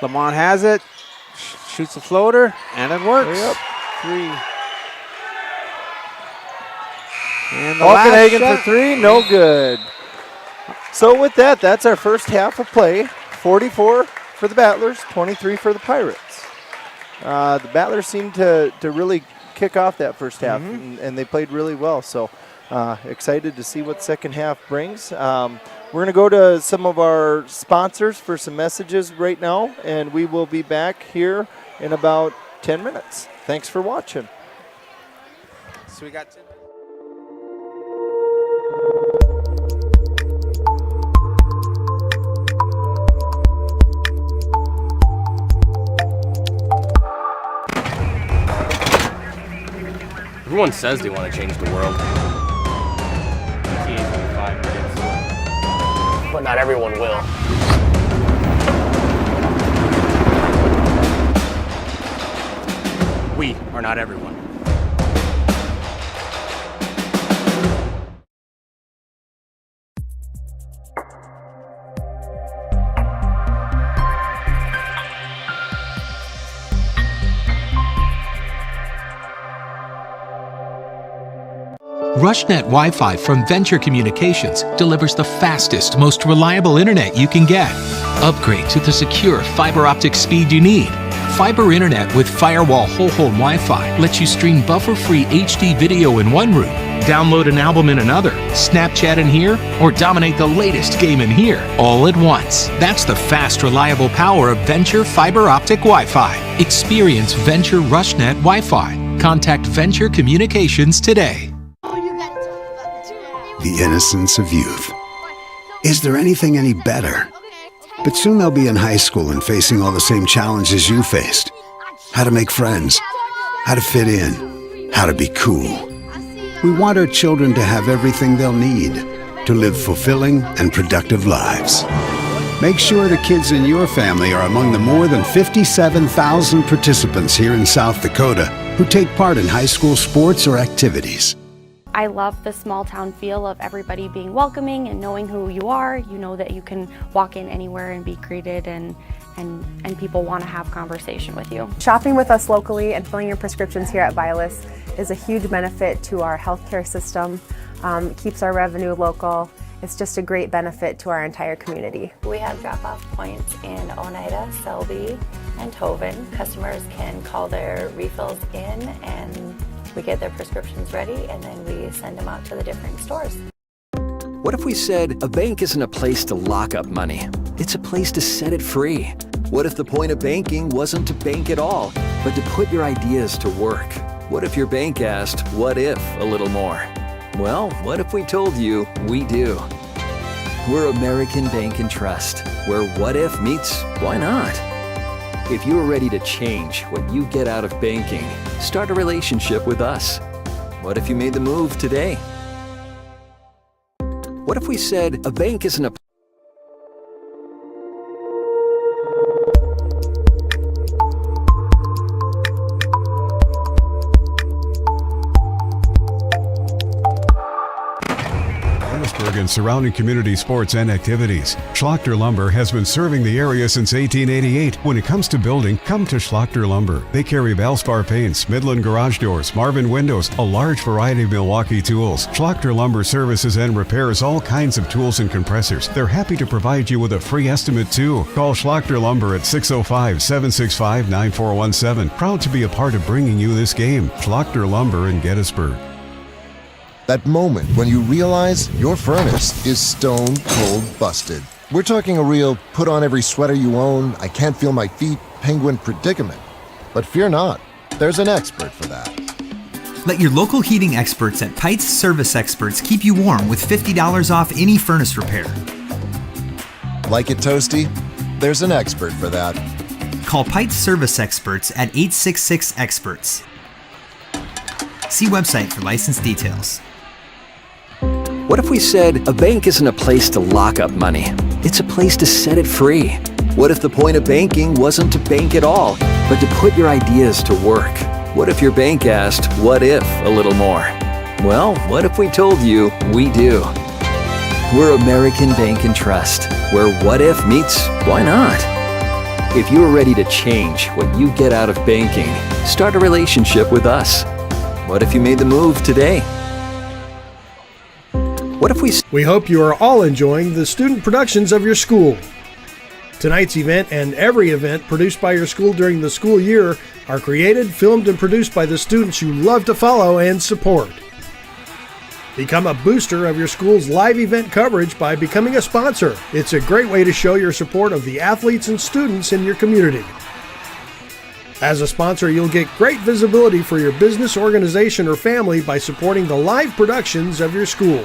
Lamont has it. Shoots a floater, and it works. Hurry up. 3. And the Falkenhagen last for 3, no good. So with that, that's our first half of play. 44 for the Battlers, 23 for the Pirates. The Battlers seemed to really kick off that first half, and they played really well. So excited to see what second half brings. We're going to go to some of our sponsors for some messages right now, and we will be back here in about 10 minutes. Thanks for watching. So we got 10 minutes. Everyone says they want to change the world. But not everyone will. We are not everyone. RushNet Wi-Fi from Venture Communications delivers the fastest, most reliable internet you can get. Upgrade to the secure fiber optic speed you need. Fiber internet with firewall whole-home Wi-Fi lets you stream buffer-free HD video in one room, download an album in another, Snapchat in here, or dominate the latest game in here, all at once. That's the fast, reliable power of Venture fiber optic Wi-Fi. Experience Venture RushNet Wi-Fi. Contact Venture Communications today. The innocence of youth. Is there anything any better? But soon they'll be in high school and facing all the same challenges you faced. How to make friends, how to fit in, how to be cool. We want our children to have everything they'll need to live fulfilling and productive lives. Make sure the kids in your family are among the more than 57,000 participants here in South Dakota who take part in high school sports or activities. I love the small town feel of everybody being welcoming and knowing who you are. You know that you can walk in anywhere and be greeted, and people want to have conversation with you. Shopping with us locally and filling your prescriptions here at Vilas is a huge benefit to our healthcare system. It keeps our revenue local. It's just a great benefit to our entire community. We have drop-off points in Oneida, Selby, and Tobin. Customers can call their refills in, and we get their prescriptions ready, and then we send them out to the different stores. What if we said a bank isn't a place to lock up money? It's a place to set it free. What if the point of banking wasn't to bank at all, but to put your ideas to work? What if your bank asked, what if, a little more? Well, what if we told you we do? We're American Bank and Trust, where what if meets why not? If you're ready to change what you get out of banking, start a relationship with us. What if you made the move today? What if we said a bank isn't a Gettysburg and surrounding community sports and activities. Schlachter Lumber has been serving the area since 1888. When it comes to building, come to Schlachter Lumber. They carry Valspar paints, Midland garage doors, Marvin windows, a large variety of Milwaukee tools. Schlachter Lumber services and repairs all kinds of tools and compressors. They're happy to provide you with a free estimate too. Call Schlachter Lumber at 605-765-9417. Proud to be a part of bringing you this game. Schlachter Lumber in Gettysburg. That moment when you realize your furnace is stone cold busted. We're talking a real put on every sweater you own, I can't feel my feet, penguin predicament. But fear not, there's an expert for that. Let your local heating experts at Pites Service Experts keep you warm with $50 off any furnace repair. Like it toasty? There's an expert for that. Call Pites Service Experts at 866-EXPERTS. See website for license details. What if we said a bank isn't a place to lock up money? It's a place to set it free. What if the point of banking wasn't to bank at all, but to put your ideas to work? What if your bank asked, what if, a little more? Well, what if we told you we do? We're American Bank and Trust, where what if meets why not? If you're ready to change what you get out of banking, start a relationship with us. What if you made the move today? What if We hope you are all enjoying the student productions of your school. Tonight's event and every event produced by your school during the school year are created, filmed, and produced by the students you love to follow and support. Become a booster of your school's live event coverage by becoming a sponsor. It's a great way to show your support of the athletes and students in your community. As a sponsor, you'll get great visibility for your business, organization, or family by supporting the live productions of your school.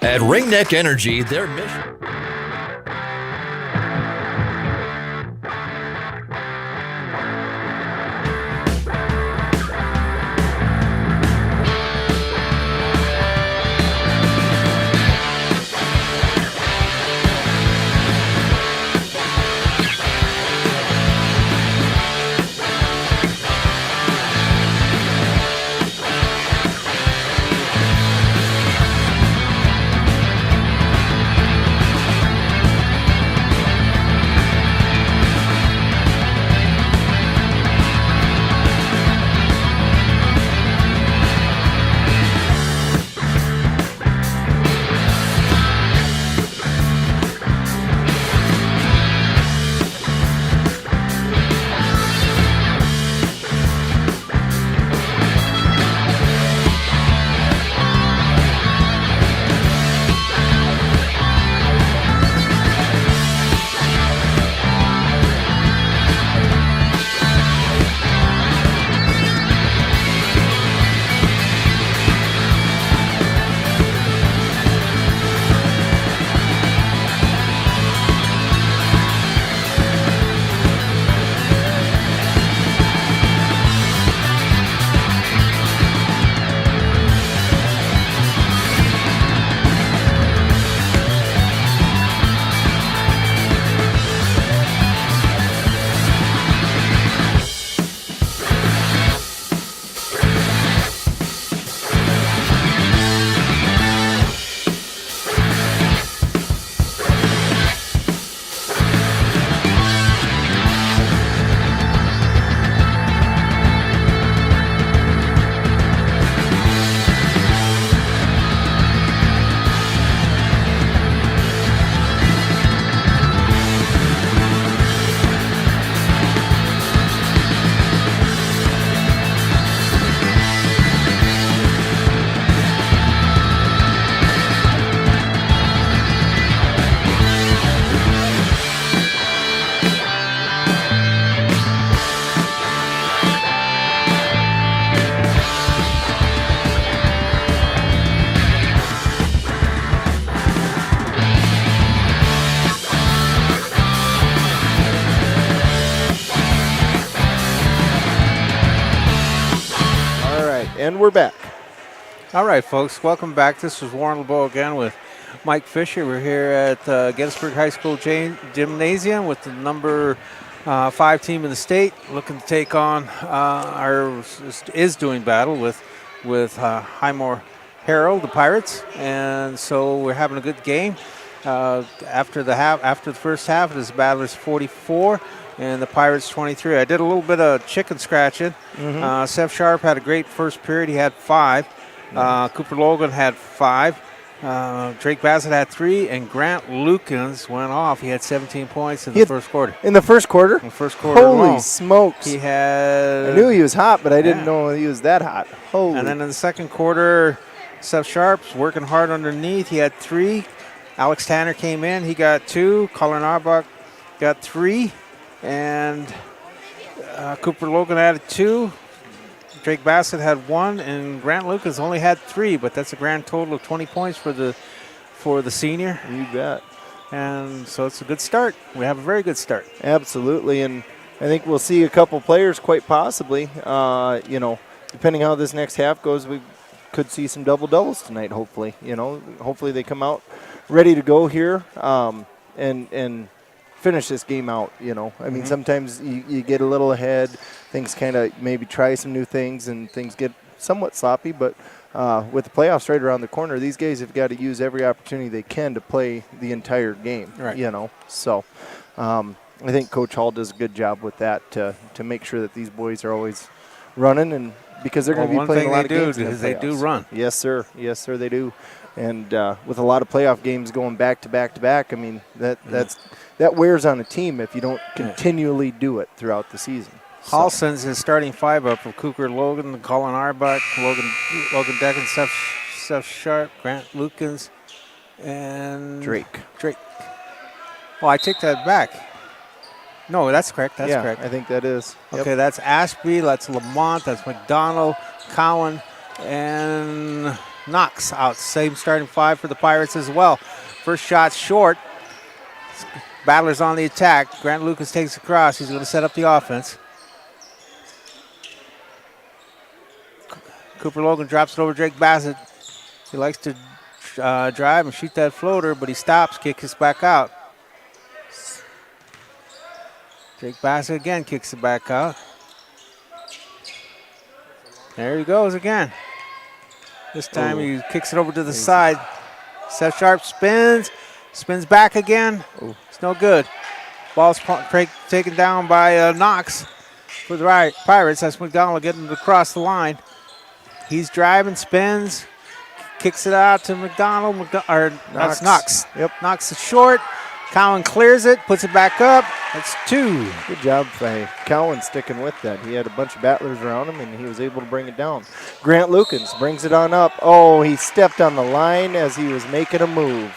At Ringneck Energy, their mission... And we're back. All right, folks, welcome back. This is Warren LeBeau again with Mike Fisher. We're here at Gettysburg High School Gymnasium with the number 5 team in the state, looking to take on is doing battle with Highmore Harrold, the Pirates, and so we're having a good game. After the first half, it is Battlers 44 and the Pirates 23. I did a little bit of chicken scratching. Seth Sharp had a great first period. He had 5. Cooper Logan had 5. Drake Bassett had 3, and Grant Lukens went off. He had 17 points in the first quarter. In the first quarter? In the first quarter Holy alone. smokes. He had... I knew he was hot, but I didn't know he was that hot. Holy. And then in the second quarter, Seth Sharp's working hard underneath. He had 3. Alex Tanner came in. He got 2. Colin Arbach got 3. And Cooper Logan added 2. Drake Bassett had 1, and Grant Lucas only had 3, but that's a grand total of 20 points for the senior. You bet. And so it's a good start. We have a very good start. Absolutely, and I think we'll see a couple players quite possibly. Depending how this next half goes, we could see some double-doubles tonight, hopefully. Hopefully they come out ready to go here and finish this game out, I mean, sometimes you get a little ahead, things kind of maybe try some new things and things get somewhat sloppy, but with the playoffs right around the corner, these guys have got to use every opportunity they can to play the entire game, So I think Coach Hall does a good job with that to make sure that these boys are always running, and because they're going to be playing a lot of games in the playoffs. They do run. Yes, sir. Yes, sir, they do. And with a lot of playoff games going back to back to back, I mean, that wears on a team if you don't continually do it throughout the season. Hall sends his starting 5 up for Cooper Logan, Colin Arbach, Logan Decken, Seth Sharp, Grant Lukens, and Drake. Oh, I take that back. No, that's correct. That's correct. I think that is. Yep. Okay, that's Ashby, that's Lamont, that's McDonald, Cowan, and Knox out. Same starting 5 for the Pirates as well. First shot short. Battlers on the attack. Grant Lucas takes across. He's going to set up the offense. Cooper Logan drops it over Drake Bassett. He likes to drive and shoot that floater, but he stops, kicks it back out. Drake Bassett again kicks it back out. There he goes again. This time he kicks it over to the side. Seth Sharp spins back again. It's no good. Ball's taken down by Knox for the Pirates. That's McDonald getting it across the line. He's driving, spins, kicks it out to McDonald. That's Knox. Yep. Knox is short. Cowan clears it, puts it back up. That's 2. Good job by Cowan sticking with that. He had a bunch of battlers around him, and he was able to bring it down. Grant Lukens brings it on up. Oh, he stepped on the line as he was making a move.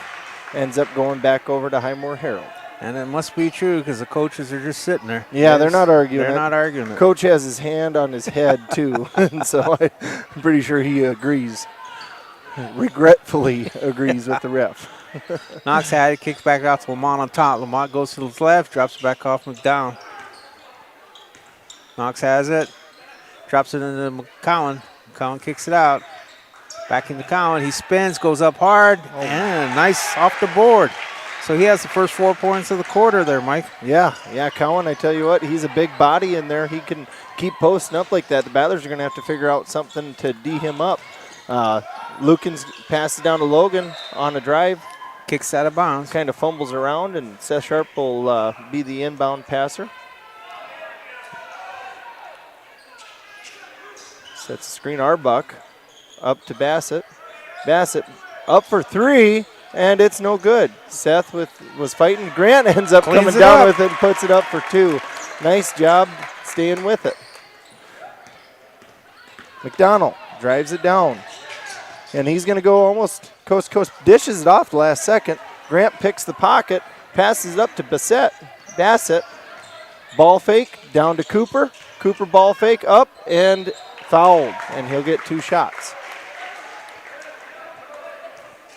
Ends up going back over to Highmore Harrold. And it must be true because the coaches are just sitting there. Yeah, they're not arguing. They're not arguing it. Coach has his hand on his head, too, and so I'm pretty sure he agrees. Regretfully agrees with the ref. Knox had it, kicks back out to Lamont on top. Lamont goes to the left, drops it back off McDowell. Knox has it, drops it into McCowan. McCowan kicks it out. Back into Cowan. He spins, goes up hard, and nice off the board. So he has the first 4 points of the quarter there, Mike. Yeah, Cowan, I tell you what, he's a big body in there. He can keep posting up like that. The Battlers are going to have to figure out something to D him up. Lukens passes down to Logan on a drive. Kicks out of bounds. Kind of fumbles around, and Seth Sharp will be the inbound passer. Sets the screen. Arbach up to Bassett. Bassett up for 3, and it's no good. Seth was fighting. Grant ends up coming down with it and puts it up for 2. Nice job staying with it. McDonald drives it down. And he's going to go almost coast-to-coast. Dishes it off the last second. Grant picks the pocket, passes it up to Bassett. Ball fake down to Cooper. Cooper ball fake up and fouled. And he'll get 2 shots.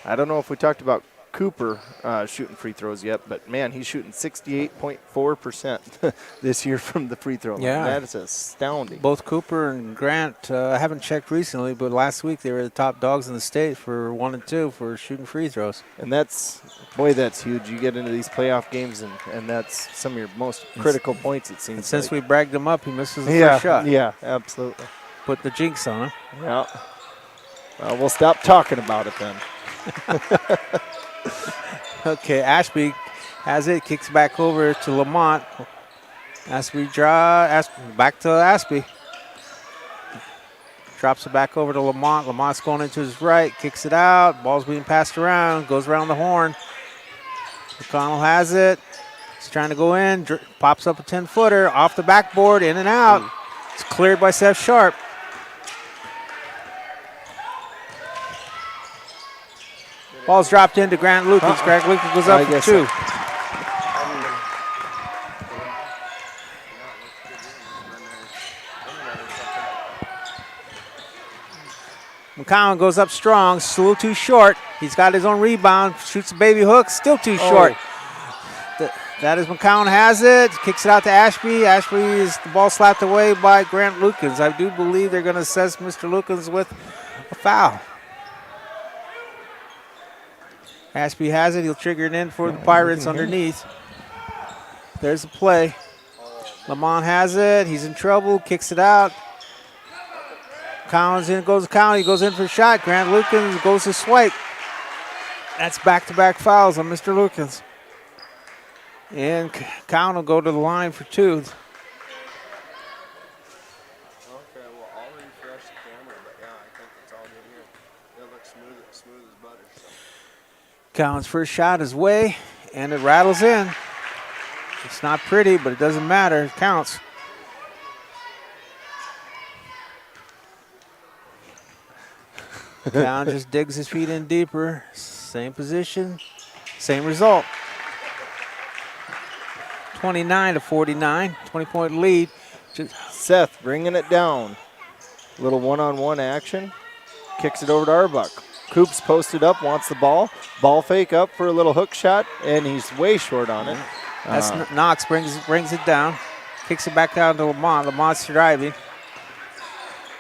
I don't know if we talked about Cooper shooting free throws yet, but man, he's shooting 68.4% this year from the free throw line. Yeah. That is astounding. Both Cooper and Grant, I haven't checked recently, but last week they were the top dogs in the state for 1 and 2 for shooting free throws. And that's huge. You get into these playoff games, and that's some of your most critical points, it seems. And since like. we bragged him up, he misses the first shot. Yeah, absolutely. Put the jinx on him. Yeah. Well, we'll stop talking about it then. Okay, Ashby has it, kicks back over to Lamont. Back to Ashby. Drops it back over to Lamont. Lamont's going into his right, kicks it out. Ball's being passed around, goes around the horn. McConnell has it. He's trying to go in, pops up a 10-footer, off the backboard, in and out. It's cleared by Seth Sharp. Ball's dropped into Grant Lucas. Grant Lucas goes up for 2. McCowan goes up strong, still too short. He's got his own rebound, shoots a baby hook, still too short. That is McCowan has it, kicks it out to Ashby. Ashby is the ball slapped away by Grant Lukens. I do believe they're going to assess Mr. Lukens with a foul. Ashby has it, he'll trigger it in for the Pirates underneath. There's the play. Lamont has it, he's in trouble, kicks it out. Collins in, goes Collins, he goes in for a shot. Grant Lukens goes to swipe. That's back-to-back fouls on Mr. Lukens. And Collins will go to the line for 2. Okay, well, I'll refresh the camera, but yeah, I think it's all good here. It looks smooth as butter. So. Collins' first shot is way, and it rattles in. It's not pretty, but it doesn't matter. It counts. Collins just digs his feet in deeper. Same position, same result. 29-49, 20-point lead. Seth bringing it down. Little one-on-one action. Kicks it over to Arbuck. Coops posted up, wants the ball. Ball fake up for a little hook shot, and he's way short on it. That's Knox brings it down. Kicks it back down to Lamont. Lamont's driving.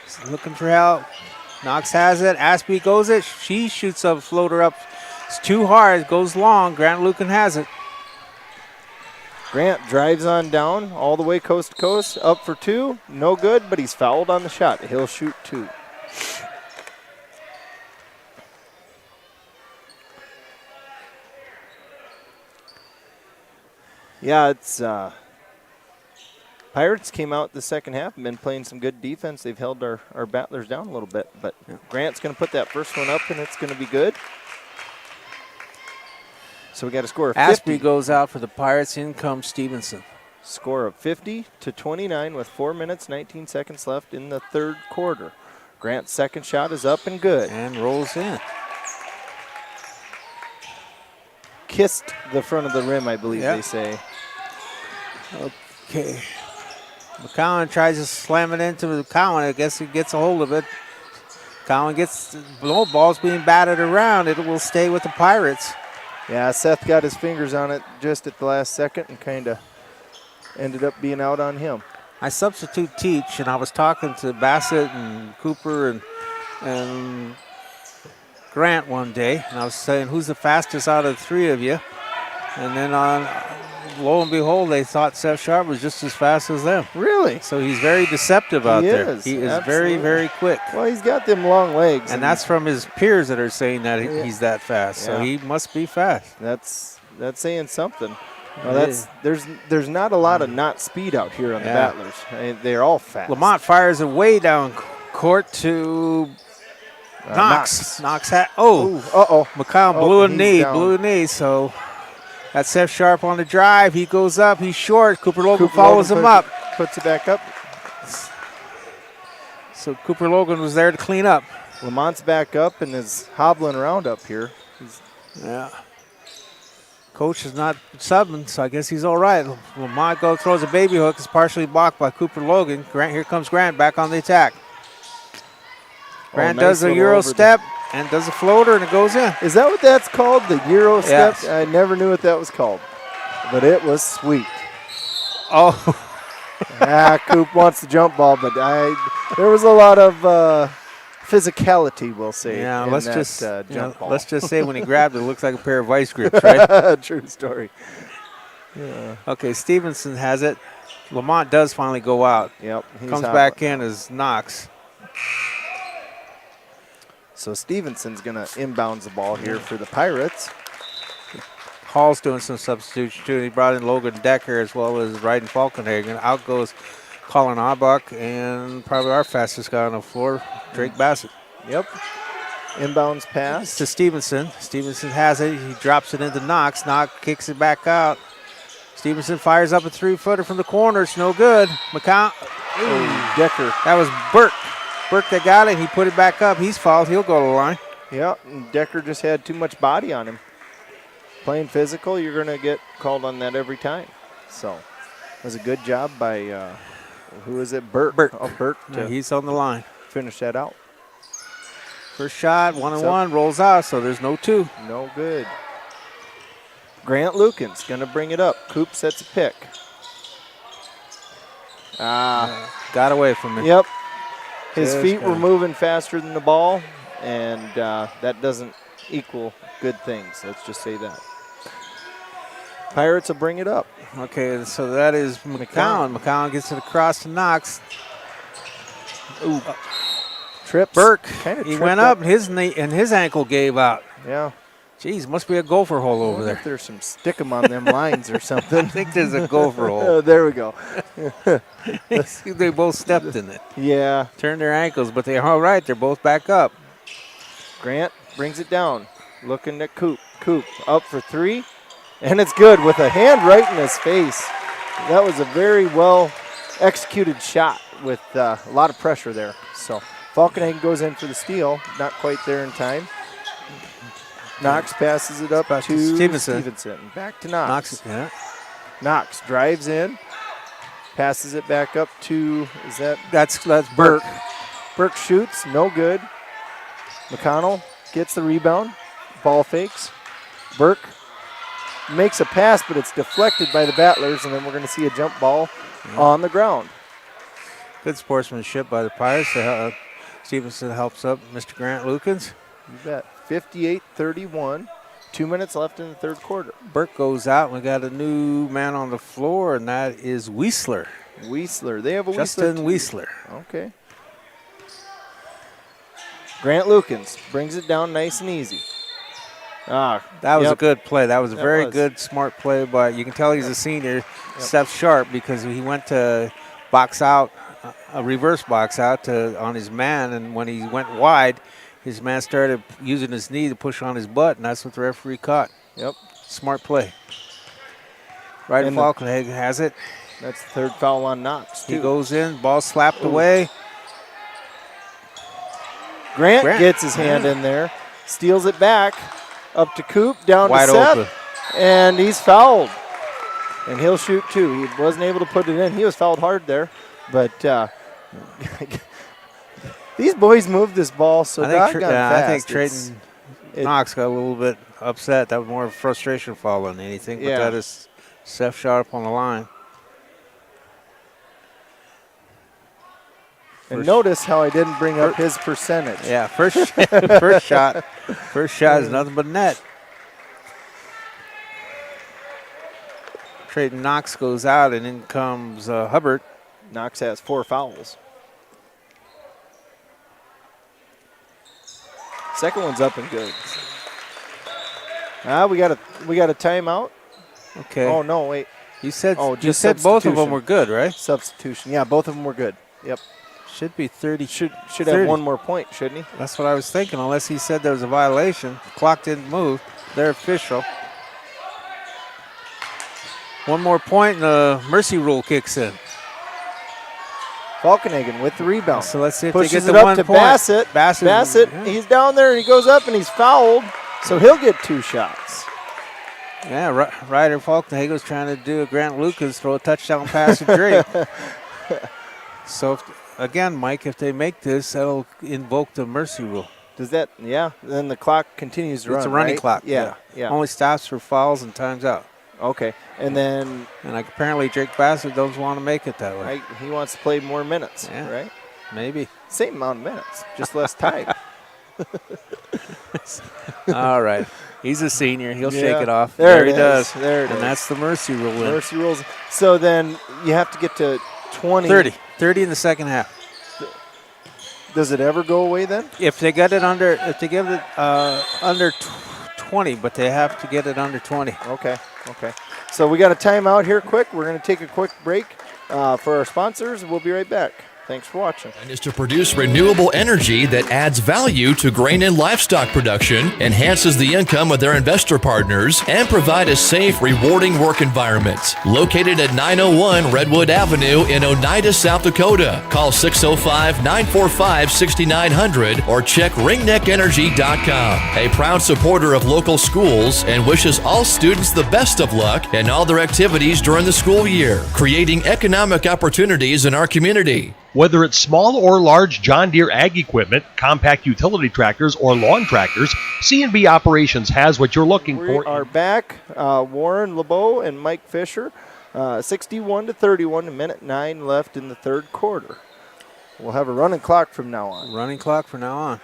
He's looking for help. Knox has it. Ashby goes it. She shoots a floater up. It's too hard. It goes long. Grant Lucan has it. Grant drives on down all the way coast to coast. Up for 2. No good, but he's fouled on the shot. He'll shoot 2. Yeah, it's Pirates came out the second half and been playing some good defense. They've held our Battlers down a little bit, but Grant's going to put that first one up, and it's going to be good. So we got a score of 50. Ashby goes out for the Pirates. In comes Stevenson. Score of 50-29 with 4 minutes, 19 seconds left in the third quarter. Grant's second shot is up and good. And rolls in. Kissed the front of the rim, I believe they say. Okay. McCowan tries to slam it into McCowan. I guess he gets a hold of it. McCowan gets the ball's being batted around. It will stay with the Pirates. Yeah, Seth got his fingers on it just at the last second and kind of ended up being out on him. I substitute teach, and I was talking to Bassett and Cooper and Grant one day, and I was saying, who's the fastest out of the 3 of you? And then lo and behold, they thought Seth Sharp was just as fast as them. Really? So he's very deceptive out there. He is absolutely. Very, very quick. Well, he's got them long legs. And that's from his peers that are saying that he's that fast. So he must be fast. That's saying something. Well, there's not a lot of not speed out here on the Battlers. They're all fast. Lamont fires it way down court to Knox. McCown blew a knee. So that's Seth Sharp on the drive. He goes up. He's short. Cooper Logan follows him up. Puts it back up. So Cooper Logan was there to clean up. Lamont's back up and is hobbling around up here. Coach is not subbing, so I guess he's all right. Lamont throws a baby hook. It's partially blocked by Cooper Logan. Here comes Grant back on the attack. Grant does a Euro step and does a floater, and it goes in. Is that what that's called, the Euro step? I never knew what that was called, but it was sweet. Oh. Coop wants the jump ball, but there was a lot of physicality, we'll say. Yeah, in let's just say when he grabbed it, it looks like a pair of vice grips, right? True story. Yeah. Okay, Stevenson has it. Lamont does finally go out. Yep. Comes back in as Knox. So Stevenson's going to inbounds the ball here for the Pirates. Hall's doing some substitution too. He brought in Logan Decker as well as Ryden Falkenhagen. Out goes Colin Aubuck and probably our fastest guy on the floor, Drake Bassett. Yep. Inbounds pass to Stevenson. Stevenson has it. He drops it into Knox. Knox kicks it back out. Stevenson fires up a 3-footer from the corner. It's no good. Decker. That was Burke. Burke that got it. He put it back up. He's fouled. He'll go to the line. Yeah, and Decker just had too much body on him. Playing physical, you're going to get called on that every time. So it was a good job by, who is it? Burke. Burke. Yeah, he's on the line. Finish that out. First shot, 1-1, rolls out, so there's no 2. No good. Grant Lukens going to bring it up. Coop sets a pick. Got away from him. Yep. His feet were moving faster than the ball, and that doesn't equal good things. Let's just say that. Pirates will bring it up. Okay, so that is McCowan. McCowan gets it across to Knox. Ooh. Trips. Burke. He went up, and his knee and his ankle gave out. Yeah. Geez, must be a gopher hole over there. If there's some stick 'em on them lines or something. I think there's a gopher hole. Oh, there we go. They both stepped in it. Yeah. Turned their ankles, but they're all right. They're both back up. Grant brings it down. Looking at Coop. Coop up for 3. And it's good with a hand right in his face. That was a very well executed shot with a lot of pressure there. So Falkenhagen goes in for the steal. Not quite there in time. Knox passes it up to Stevenson. Back to Knox. Knox drives in. Passes it back up to, that's Burke. Burke shoots, no good. McConnell gets the rebound. Ball fakes. Burke makes a pass, but it's deflected by the Battlers, and then we're going to see a jump ball on the ground. Good sportsmanship by the Pirates. Stevenson helps up Mr. Grant Lukens. You bet. 58-31. 2 minutes left in the third quarter. Burke goes out. We got a new man on the floor, and that is Weisler. Weisler. They have a Justin Weisler. Okay. Grant Lukens brings it down nice and easy. That was a good play. That was a very good, smart play, but you can tell he's a senior, Seth Sharp, because he went to box out, a reverse box out on his man, and when he went wide, his man started using his knee to push on his butt, and that's what the referee caught. Yep. Smart play. Ryden Falkenhagen has it. That's the third foul on Knox, too. He goes in, ball slapped away. Grant gets his hand in there, steals it back, up to Coop, down wide to Seth, open. And he's fouled. And he'll shoot 2. He wasn't able to put it in. He was fouled hard there, but these boys moved this ball so doggone fast. I think Trayton Knox got a little bit upset. That was more of a frustration foul than anything, but that is Seth Sharp on the line. And notice how I didn't bring up his percentage. Yeah, first shot is nothing but net. Trayton Knox goes out, and in comes Hubbard. Knox has 4 fouls. Second one's up and good. We got a timeout. Okay. Oh no, wait. You said both of them were good, right? Substitution. Yeah, both of them were good. Yep. Should be 30. Should 30. have 1 more point, shouldn't he? That's what I was thinking, unless he said there was a violation. The clock didn't move. They're official. 1 more point, and the mercy rule kicks in. Falkenhagen with the rebound. So let's see if pushes they get it the up 1 to point. Bassett. He's down there, and he goes up, and he's fouled, so he'll get 2 shots. Yeah, Ryder Falkenhagen's trying to do a Grant Lucas, throw a touchdown pass to Drake. So, again, Mike, if they make this, that'll invoke the mercy rule. Does that, then the clock continues to run, It's a running right? clock. Yeah. Only stops for fouls and times out. Okay, and then... And apparently Drake Bassett doesn't want to make it that way. Right, he wants to play more minutes, right? Maybe. Same amount of minutes, just less time. All right. He's a senior. He'll shake it off. There he does. There it is. And that's the mercy rule. Mercy rules. So then you have to get to 20. 30 in the second half. Does it ever go away then? If they get it under, if they give it under 20, but they have to get it under 20. Okay. So we got a timeout here quick. We're going to take a quick break for our sponsors. We'll be right back. Thanks for watching. And is to produce renewable energy that adds value to grain and livestock production, enhances the income of their investor partners, and provide a safe, rewarding work environment. Located at 901 Redwood Avenue in Oneida, South Dakota. Call 605-945-6900 or check ringneckenergy.com. A proud supporter of local schools and wishes all students the best of luck in all their activities during the school year, creating economic opportunities in our community. Whether it's small or large John Deere ag equipment, compact utility tractors, or lawn tractors, C&B Operations has what you're looking for. We are back. Warren LeBeau and Mike Fisher, 61-31, a minute 9 left in the third quarter. We'll have a running clock from now on. Running clock from now on.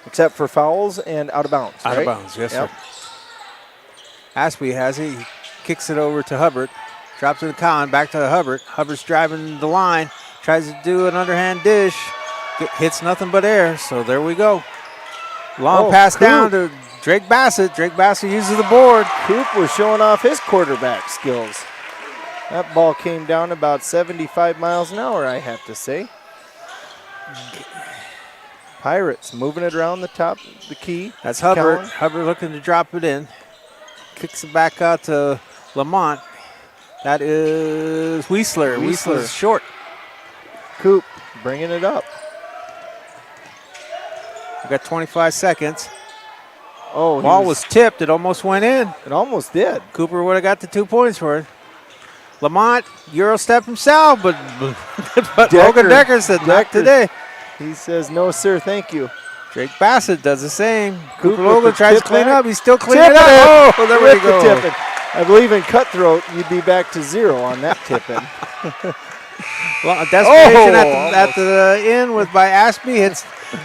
Except for fouls and out of bounds, Out of bounds, yes, sir. Aspie has it. He kicks it over to Hubbard. Drops it to Collin, back to Hubbard. Hubbard's driving the line. Tries to do an underhand dish. Hits nothing but air, so there we go. Long pass down to Drake Bassett. Drake Bassett uses the board. Coop was showing off his quarterback skills. That ball came down about 75 miles an hour, I have to say. Pirates moving it around the top, the key. That's Hubbard. Hubbard looking to drop it in. Kicks it back out to Lamont. That is Weisler. Weisler's short. Coop bringing it up. We got 25 seconds. Oh, ball was tipped. It almost went in. It almost did. Cooper would have got the 2 points for it. Lamont, Euro step himself, but Logan Decker said not today. He says, no, sir, thank you. Drake Bassett does the same. Cooper with Logan the tries to tip clean back. up. He's still cleaning it up. Oh, there we go. The tipping. I believe in cutthroat, you'd be back to 0 on that tipping. Well, a desperation at the end by Aspie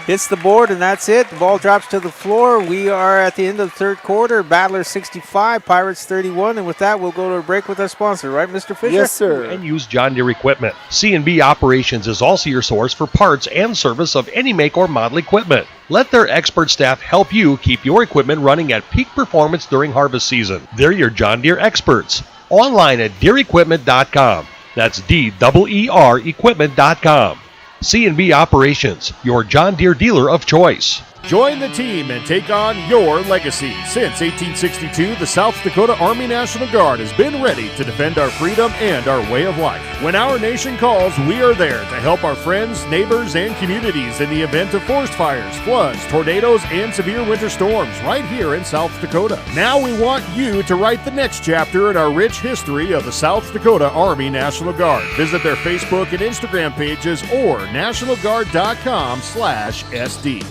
hits the board, and that's it. The ball drops to the floor. We are at the end of the third quarter. Battlers 65, Pirates 31, and with that, we'll go to a break with our sponsor, right, Mr. Fisher? Yes, sir. And use John Deere equipment. C&B Operations is also your source for parts and service of any make or model equipment. Let their expert staff help you keep your equipment running at peak performance during harvest season. They're your John Deere experts. Online at DeereEquipment.com. That's DEER equipment.com. C&B Operations, your John Deere dealer of choice. Join the team and take on your legacy. Since 1862, the South Dakota Army National Guard has been ready to defend our freedom and our way of life. When our nation calls, we are there to help our friends, neighbors, and communities in the event of forest fires, floods, tornadoes, and severe winter storms right here in South Dakota. Now we want you to write the next chapter in our rich history of the South Dakota Army National Guard. Visit their Facebook and Instagram pages or nationalguard.com/SD.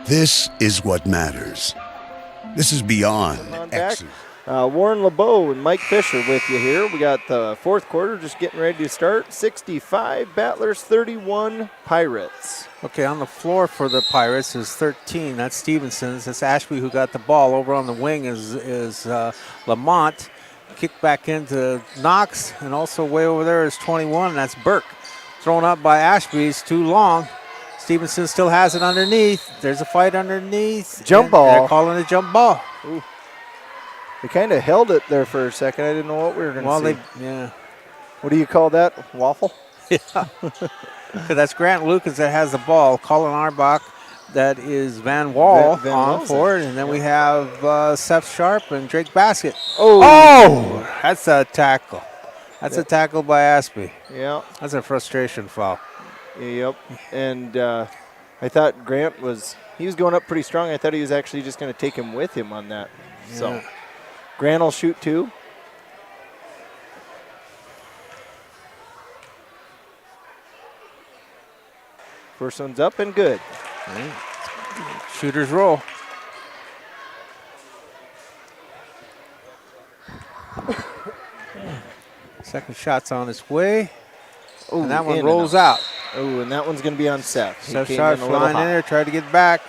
This is what matters. This is beyond X's. Warren LeBeau and Mike Fisher with you here. We got the fourth quarter just getting ready to start. 65 Battlers, 31 Pirates. Okay, on the floor for the Pirates is 13. That's Stevenson's. That's Ashby who got the ball. Over on the wing is Lamont. Kicked back into Knox, and also way over there is 21, and that's Burke. Thrown up by Ashby. It's too long. Stevenson still has it underneath. There's a fight underneath. Jump ball. They're calling it jump ball. Ooh. They kind of held it there for a second. I didn't know what we were going to see. Yeah. What do you call that? Waffle? Yeah. That's Grant Lucas that has the ball. Colin Arbach, that is Van Wall on for it. And then we have Seth Sharp and Drake Bassett. Oh! That's a tackle. That's a tackle by Aspie. Yeah. That's a frustration foul. Yep. And I thought Grant was going up pretty strong. I thought he was actually just going to take him with him on that. Yeah. So Grant will shoot 2. First one's up and good. Right. Shooters roll. Second shot's on its way. Ooh, and that one rolls out. Oh, and that one's going to be on Seth. Seth Sharp flying in there, tried to get back.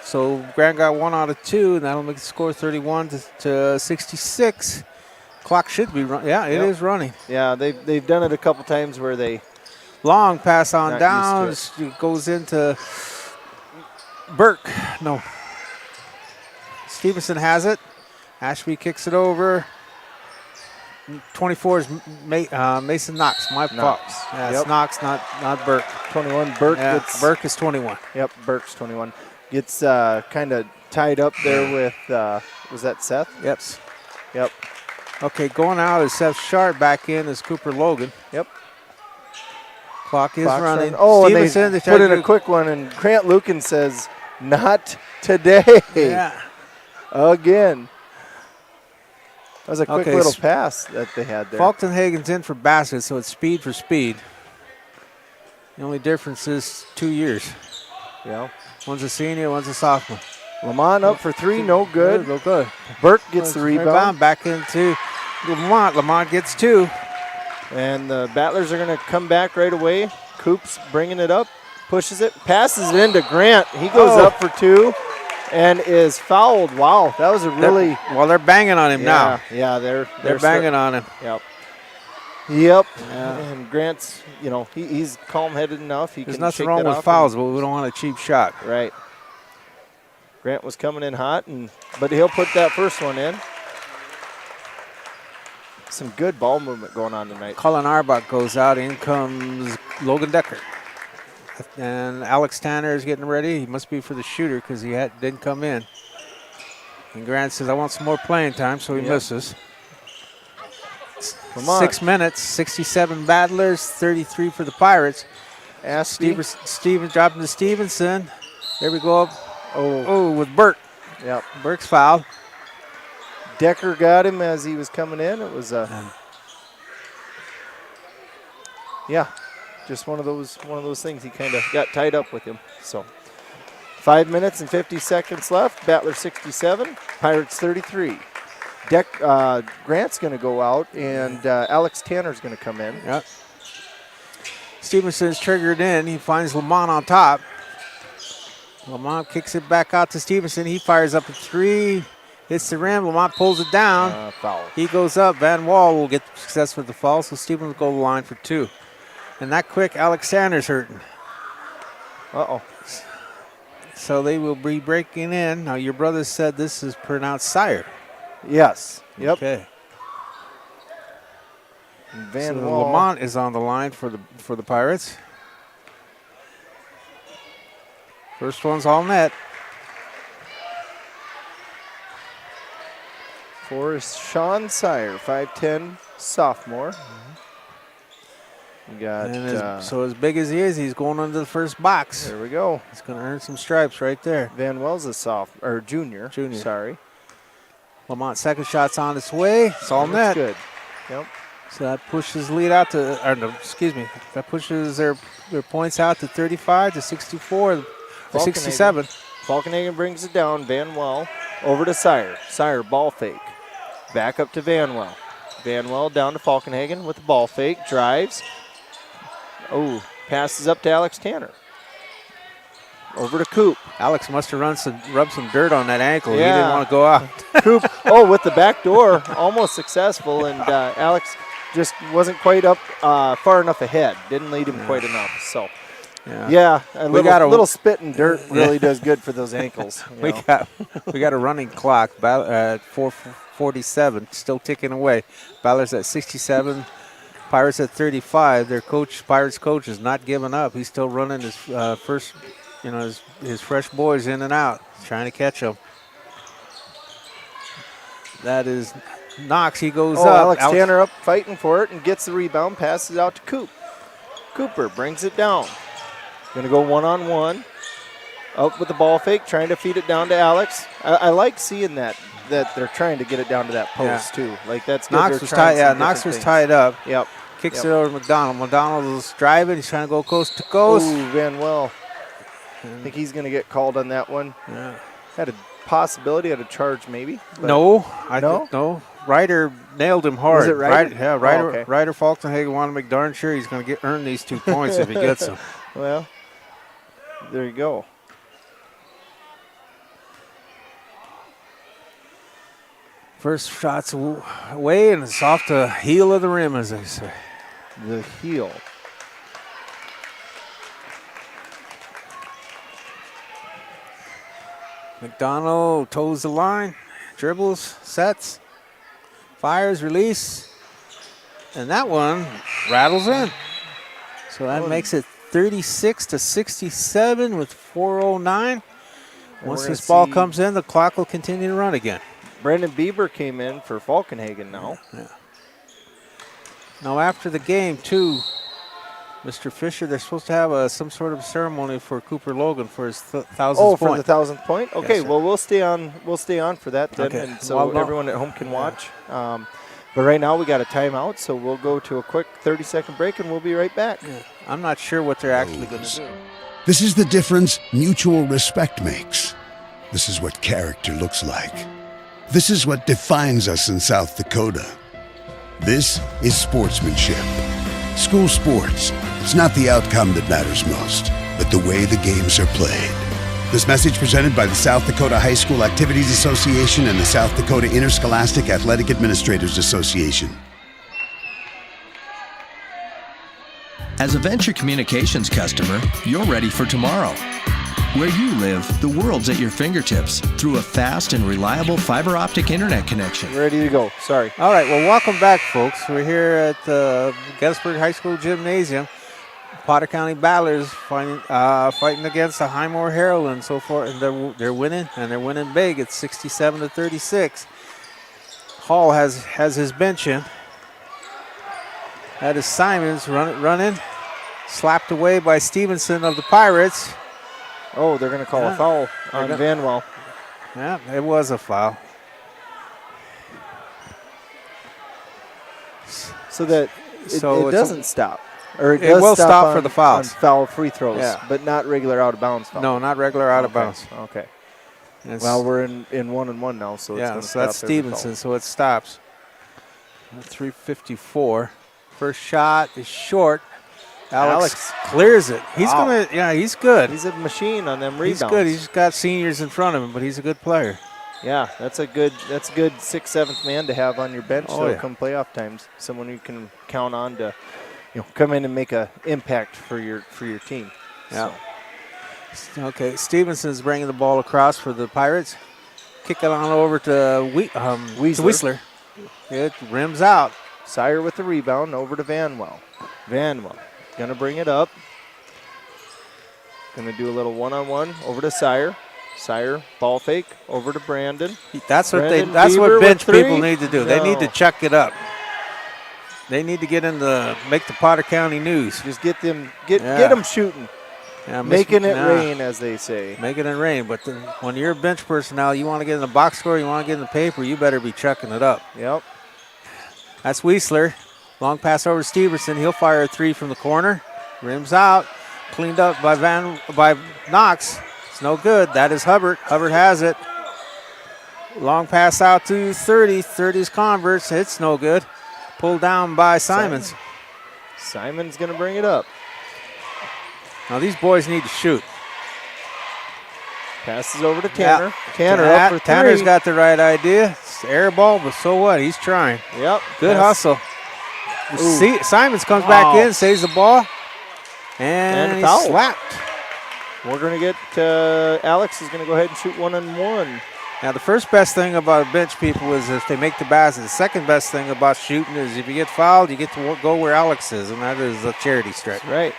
So Grant got 1 out of 2, and that'll make the score 31 to 66. Clock should be running. Yeah, it is running. Yeah, they've done it a couple times where they Long pass on Not down. used It goes into Burke. No. Stevenson has it. Ashby kicks it over. 24 is Mason Knox. My fault. Yeah, it's Knox, not Burke. 21. Burke gets. Burke is 21. Yep, Burke's 21. Gets kind of tied up there with, was that Seth? Yep. Okay, going out is Seth Sharp. Back in is Cooper Logan. Yep. Clock's running. Oh, Stevenson, and they put in a quick one, and Grant Lucan says, not today. Yeah. Again. That was a quick little pass that they had there. Falkenhagen's in for Bassett, so it's speed for speed. The only difference is 2 years. Yeah. One's a senior, one's a sophomore. Lamont up for three, no good. No good. Burke gets the rebound. Back into Lamont. Lamont gets 2. And the Battlers are going to come back right away. Coops bringing it up, pushes it, passes it into Grant. He goes up for 2 and is fouled. Wow, that was a really... They're banging on him now. Yeah, they're banging on him. Yep. Yeah. And Grant's, he's calm-headed enough. There's nothing wrong with fouls, but we don't want a cheap shot. Right. Grant was coming in hot, but he'll put that first one in. Some good ball movement going on tonight. Cullen Arbach goes out. In comes Logan Decker. And Alex Tanner is getting ready. He must be for the shooter because he didn't come in. And Grant says, I want some more playing time, so he misses. 6 minutes, 67 Battlers, 33 for the Pirates. Stevens dropping to Stevenson. There we go. With Burke. Yep. Burke's fouled. Decker got him as he was coming in. It was just one of those things. He kind of got tied up with him. So 5 minutes and 50 seconds left. Battler 67, Pirates 33. Grant's going to go out, and Alex Tanner's going to come in. Yep. Stevenson's triggered in. He finds Lamont on top. Lamont kicks it back out to Stevenson. He fires up a 3. Hits the rim. Lamont pulls it down. Foul. He goes up. Van Wall will get success with the foul, so Stevens will go to the line for 2. And that quick, Alex Sanders hurting. Uh-oh. So they will be breaking in. Now, your brother said this is pronounced Sire. Yes. Yep. Okay. Van so Wall. Lamont is on the line for the Pirates. First one's all net. For Sean Sire, 5'10", sophomore. We got so as big as he is, he's going under the first box. There we go. He's going to earn some stripes right there. Van Well's a junior. Sorry. Lamont second shot's on its way. It's all net. Good. Yep. So that pushes lead out to, that pushes their points out to 35 to 64, or 67. Falkenhagen brings it down. Van Well over to Sire. Sire ball fake. Back up to Van Well. Van Well down to Falkenhagen with the ball fake. Drives. Passes up to Alex Tanner. Over to Coop. Alex must have rubbed some dirt on that ankle. Yeah. He didn't want to go out. Coop, with the back door, almost successful, and Alex just wasn't quite up far enough ahead. Didn't lead him quite enough. So, a little spit and dirt really does good for those ankles. We got a running clock at 4:47, still ticking away. Ballard's at 67. Pirates at 35. Their Pirates coach is not giving up. He's still running his first, his fresh boys in and out, trying to catch them. That is Knox. He goes up. Alex Tanner up fighting for it and gets the rebound. Passes out to Coop. Cooper brings it down. Going to go one-on-one. Up with the ball fake, trying to feed it down to Alex. I like seeing that they're trying to get it down to that post too. Like that's good. Knox was tied. Knox was tied up. Yep. Kicks it over to McDonald. McDonald's driving. He's trying to go coast to coast. Van Well. I think he's going to get called on that one. Yeah. Had a possibility, had a charge maybe. No. Ryder nailed him hard. Was it Ryder? Ryder Falkenhagen wanted to make darn sure he's going to earn these 2 points if he gets them. Well, there you go. First shot's away, and it's off the heel of the rim, as they say. The heel. McDonald toes the line, dribbles, sets, fires, release, and that one rattles in. So that makes it 36-67 with 4:09. Once this ball comes in, the clock will continue to run again. Brandon Bieber came in for Falkenhagen now. Yeah. Now after the game, too, Mr. Fisher, they're supposed to have some sort of ceremony for Cooper Logan for his 1,000th point. For the 1,000th point? Okay, yes, well, we'll stay on for that then, okay. and so everyone at home can watch. But right now we got a timeout, so we'll go to a quick 30-second break, and we'll be right back. Yeah. I'm not sure what they're actually going to do. This is the difference mutual respect makes. This is what character looks like. This is what defines us in South Dakota. This is sportsmanship. School sports, it's not the outcome that matters most, but the way the games are played. This message presented by the South Dakota High School Activities Association and the South Dakota Interscholastic Athletic Administrators Association. As a Venture Communications customer, you're ready for tomorrow. Where you live, the world's at your fingertips through a fast and reliable fiber optic internet connection. Ready to go. Sorry. All right, well, welcome back, folks. We're here at the Gettysburg High School Gymnasium. Potter County Battlers fighting against the Highmore Harrold and so forth. And they're winning, and they're winning big. It's 67-36. Hall has his bench in. That is Simons running. Slapped away by Stevenson of the Pirates. Oh, they're going to call a foul on Vanwell. Yeah, it was a foul. So that it doesn't stop. Or it will does stop for the fouls. On foul free throws, yeah, but not regular out of bounds fouls. No, not regular out of bounds. Okay. Well, we're in 1-1 now, so yeah, it's so that's Stevenson, so it stops. 3:54. First shot is short. Alex clears it. He's he's good. He's a machine on them rebounds. He's good. He's got seniors in front of him, but he's a good player. Yeah, that's a good 6th, 7th man to have on your bench come playoff times. Someone you can count on to come in and make an impact for your team. Yeah. So. Okay, Stevenson's bringing the ball across for the Pirates. Kick it on over to Weisler. It rims out. Sire with the rebound over to Vanwell. Vanwell going to bring it up. Going to do a little one-on-one over to Sire. Sire, ball fake over to Brandon. That's what Bieber what bench people need to do. No. They need to chuck it up. They need to get make the Potter County news. Just get them shooting. Yeah, making it rain, as they say. Making it rain. But when you're a bench personnel, you want to get in the box score, you want to get in the paper, you better be chucking it up. Yep. That's Weisler. Long pass over to Stevenson. He'll fire a three from the corner. Rims out. Cleaned up by Knox. It's no good. That is Hubbard. Hubbard has it. Long pass out to 30. 30's Converse. It's no good. Pulled down by Simons. Simon's going to bring it up. Now these boys need to shoot. Passes over to Tanner. Yeah. Tanner up for three. Tanner's got the right idea. It's air ball, but so what? He's trying. Yep. Good hustle. Simons comes back in, saves the ball, and he's slapped. We're going to get Alex is going to go ahead and shoot 1-on-1. Now, the first best thing about bench people is if they make the basket. The second best thing about shooting is if you get fouled, you get to go where Alex is, and that is a charity stripe. Right.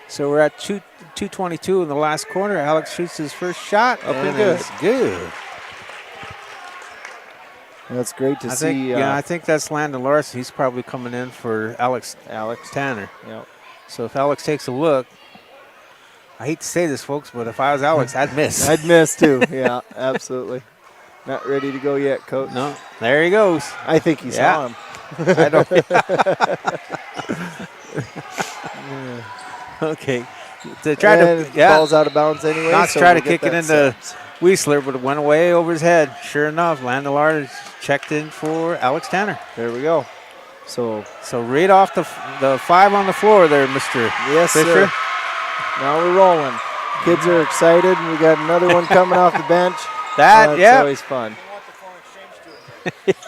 So we're at 2:22 in the last quarter. Alex shoots his first shot. Up and good. It's good. That's great to see. I think that's Landon Larson. He's probably coming in for Alex Tanner. Yep. So if Alex takes a look, I hate to say this, folks, but if I was Alex, I'd miss. I'd miss too. Yeah, absolutely. Not ready to go yet, Coach. No, there he goes. I think he saw him. I don't. Okay. To try ball's out of bounds anyway. Knox tried to kick it into Weisler, but it went way over his head. Sure enough, Landon checked in for Alex Tanner. There we go. So read off the five on the floor there, Mr. Yes, Fisher. sir. Now we're rolling. Kids are excited. We got another one coming off the bench. That's always fun.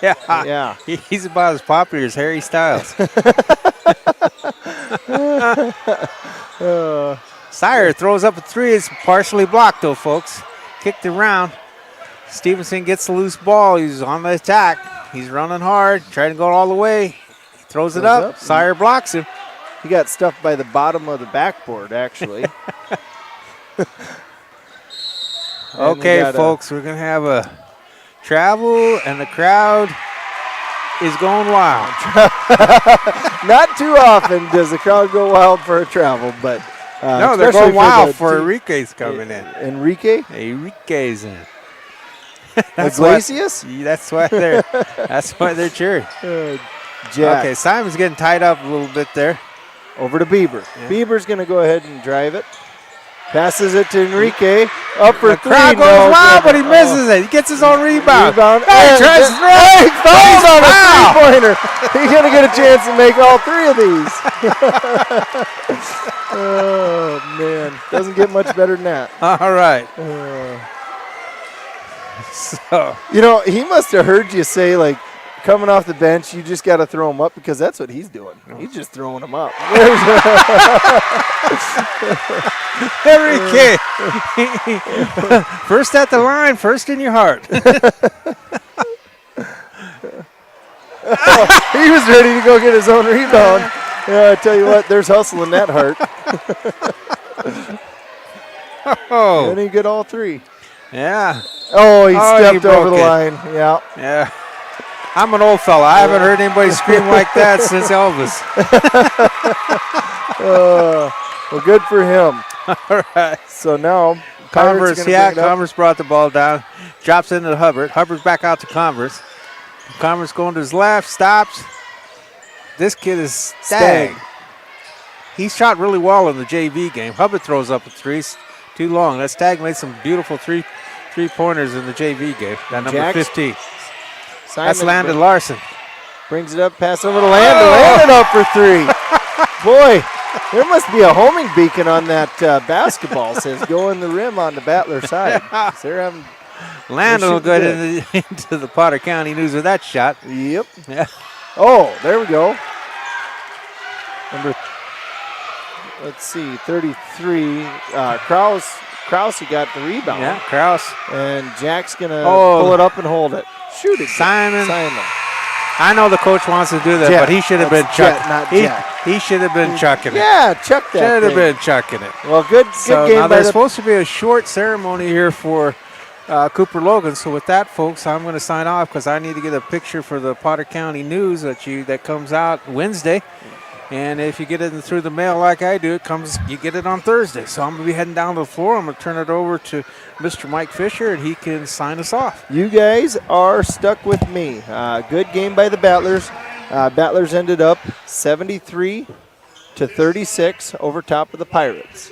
Yeah. He's about as popular as Harry Styles. Sire throws up a three. It's partially blocked, though, folks. Kicked around. Stevenson gets the loose ball. He's on the attack. He's running hard, trying to go all the way. He throws it up. Sire blocks him. He got stuffed by the bottom of the backboard, actually. Okay, folks, we're going to have a travel, and the crowd is going wild. Not too often does the crowd go wild for a travel, but no, they're going wild for Enrique's coming in. Enrique? Enrique's in. Iglesias? That's why they're cheering. Jack. Okay, Simon's getting tied up a little bit there. Over to Bieber. Yeah. Bieber's going to go ahead and drive it. Passes it to Enrique. Up for the three. Crowd goes wild, but he misses it. He gets his own rebound. He tries to throw. He fouled on a three-pointer. He's going to get a chance to make all three of these. Oh, man. Doesn't get much better than that. All right. So, you know, he must have heard you say, like, coming off the bench, you just got to throw him up, because that's what he's doing. He's just throwing him up. Enrique. First at the line, first in your heart. He was ready to go get his own rebound. Yeah, I tell you what, there's hustle in that heart. Oh. And he get all three. Yeah. Oh, he stepped over the line. Yeah. Yeah. I'm an old fella. I haven't heard anybody scream like that since Elvis. Well, good for him. All right. So now Converse brought the ball down, drops into Hubbard. Hubbard's back out to Converse. Converse going to his left, stops. This kid is Stagg. He shot really well in the JV game. Hubbard throws up a three, too long. That Stagg made some beautiful three-pointers in the JV game. That number 15. That's Landon Larson. Brings it up, pass over to Landon. Landon up for three. Boy, there must be a homing beacon on that basketball. Says go in the rim on the Battler side. They're having Landon will go into the Potter County News with that shot. Yep. Yeah. Oh, there we go. Let's see, 33. Krause, he got the rebound. Yeah, Krause. And Jack's going to pull it up and hold it. Shoot it. Simon. I know the coach wants to do that, but he should have been chucking. He should have been chucking it. Yeah, chuck that. Should have been chucking it. Well, good game. Now there's supposed to be a short ceremony here for Cooper Logan. So with that, folks, I'm going to sign off because I need to get a picture for the Potter County News that comes out Wednesday. And if you get it through the mail like I do, you get it on Thursday. So I'm going to be heading down to the floor. I'm going to turn it over to Mr. Mike Fisher, and he can sign us off. You guys are stuck with me. Good game by the Battlers. Battlers ended up 73-36 over top of the Pirates.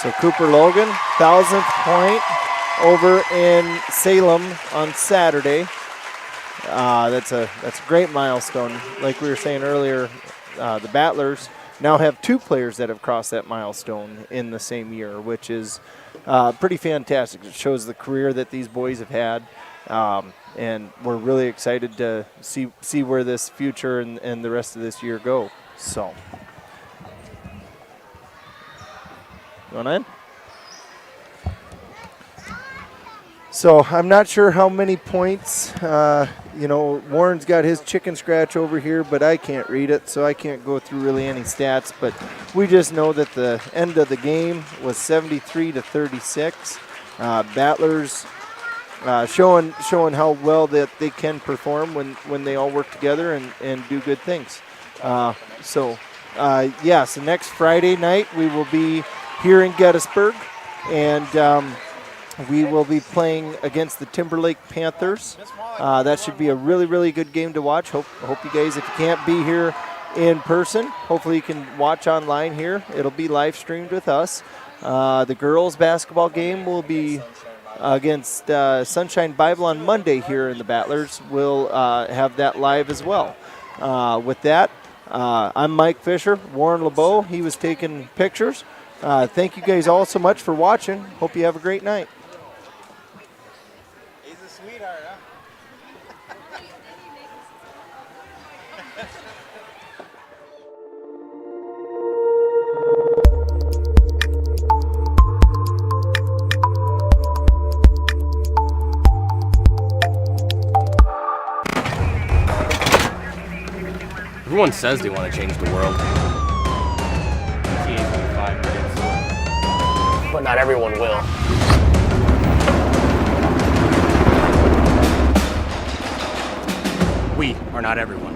So Cooper Logan, 1,000th point over in Salem on Saturday. That's a great milestone. Like we were saying earlier, the Battlers now have two players that have crossed that milestone in the same year, which is pretty fantastic. It shows the career that these boys have had, and we're really excited to see where this future and the rest of this year go. So. Going in. So I'm not sure how many points. Warren's got his chicken scratch over here, but I can't read it, so I can't go through really any stats. But we just know that the end of the game was 73-36. Battlers showing how well that they can perform when they all work together and do good things. So next Friday night we will be here in Gettysburg, and we will be playing against the Timberlake Panthers. That should be a really, really good game to watch. Hope you guys, if you can't be here in person, hopefully you can watch online here. It'll be live streamed with us. The girls basketball game will be against Sunshine Bible on Monday here in the Battlers. We'll have that live as well. With that, I'm Mike Fisher. Warren LeBeau, he was taking pictures. Thank you guys all so much for watching. Hope you have a great night. He's a sweetheart, huh? Everyone says they want to change the world. But not everyone will. We are not everyone.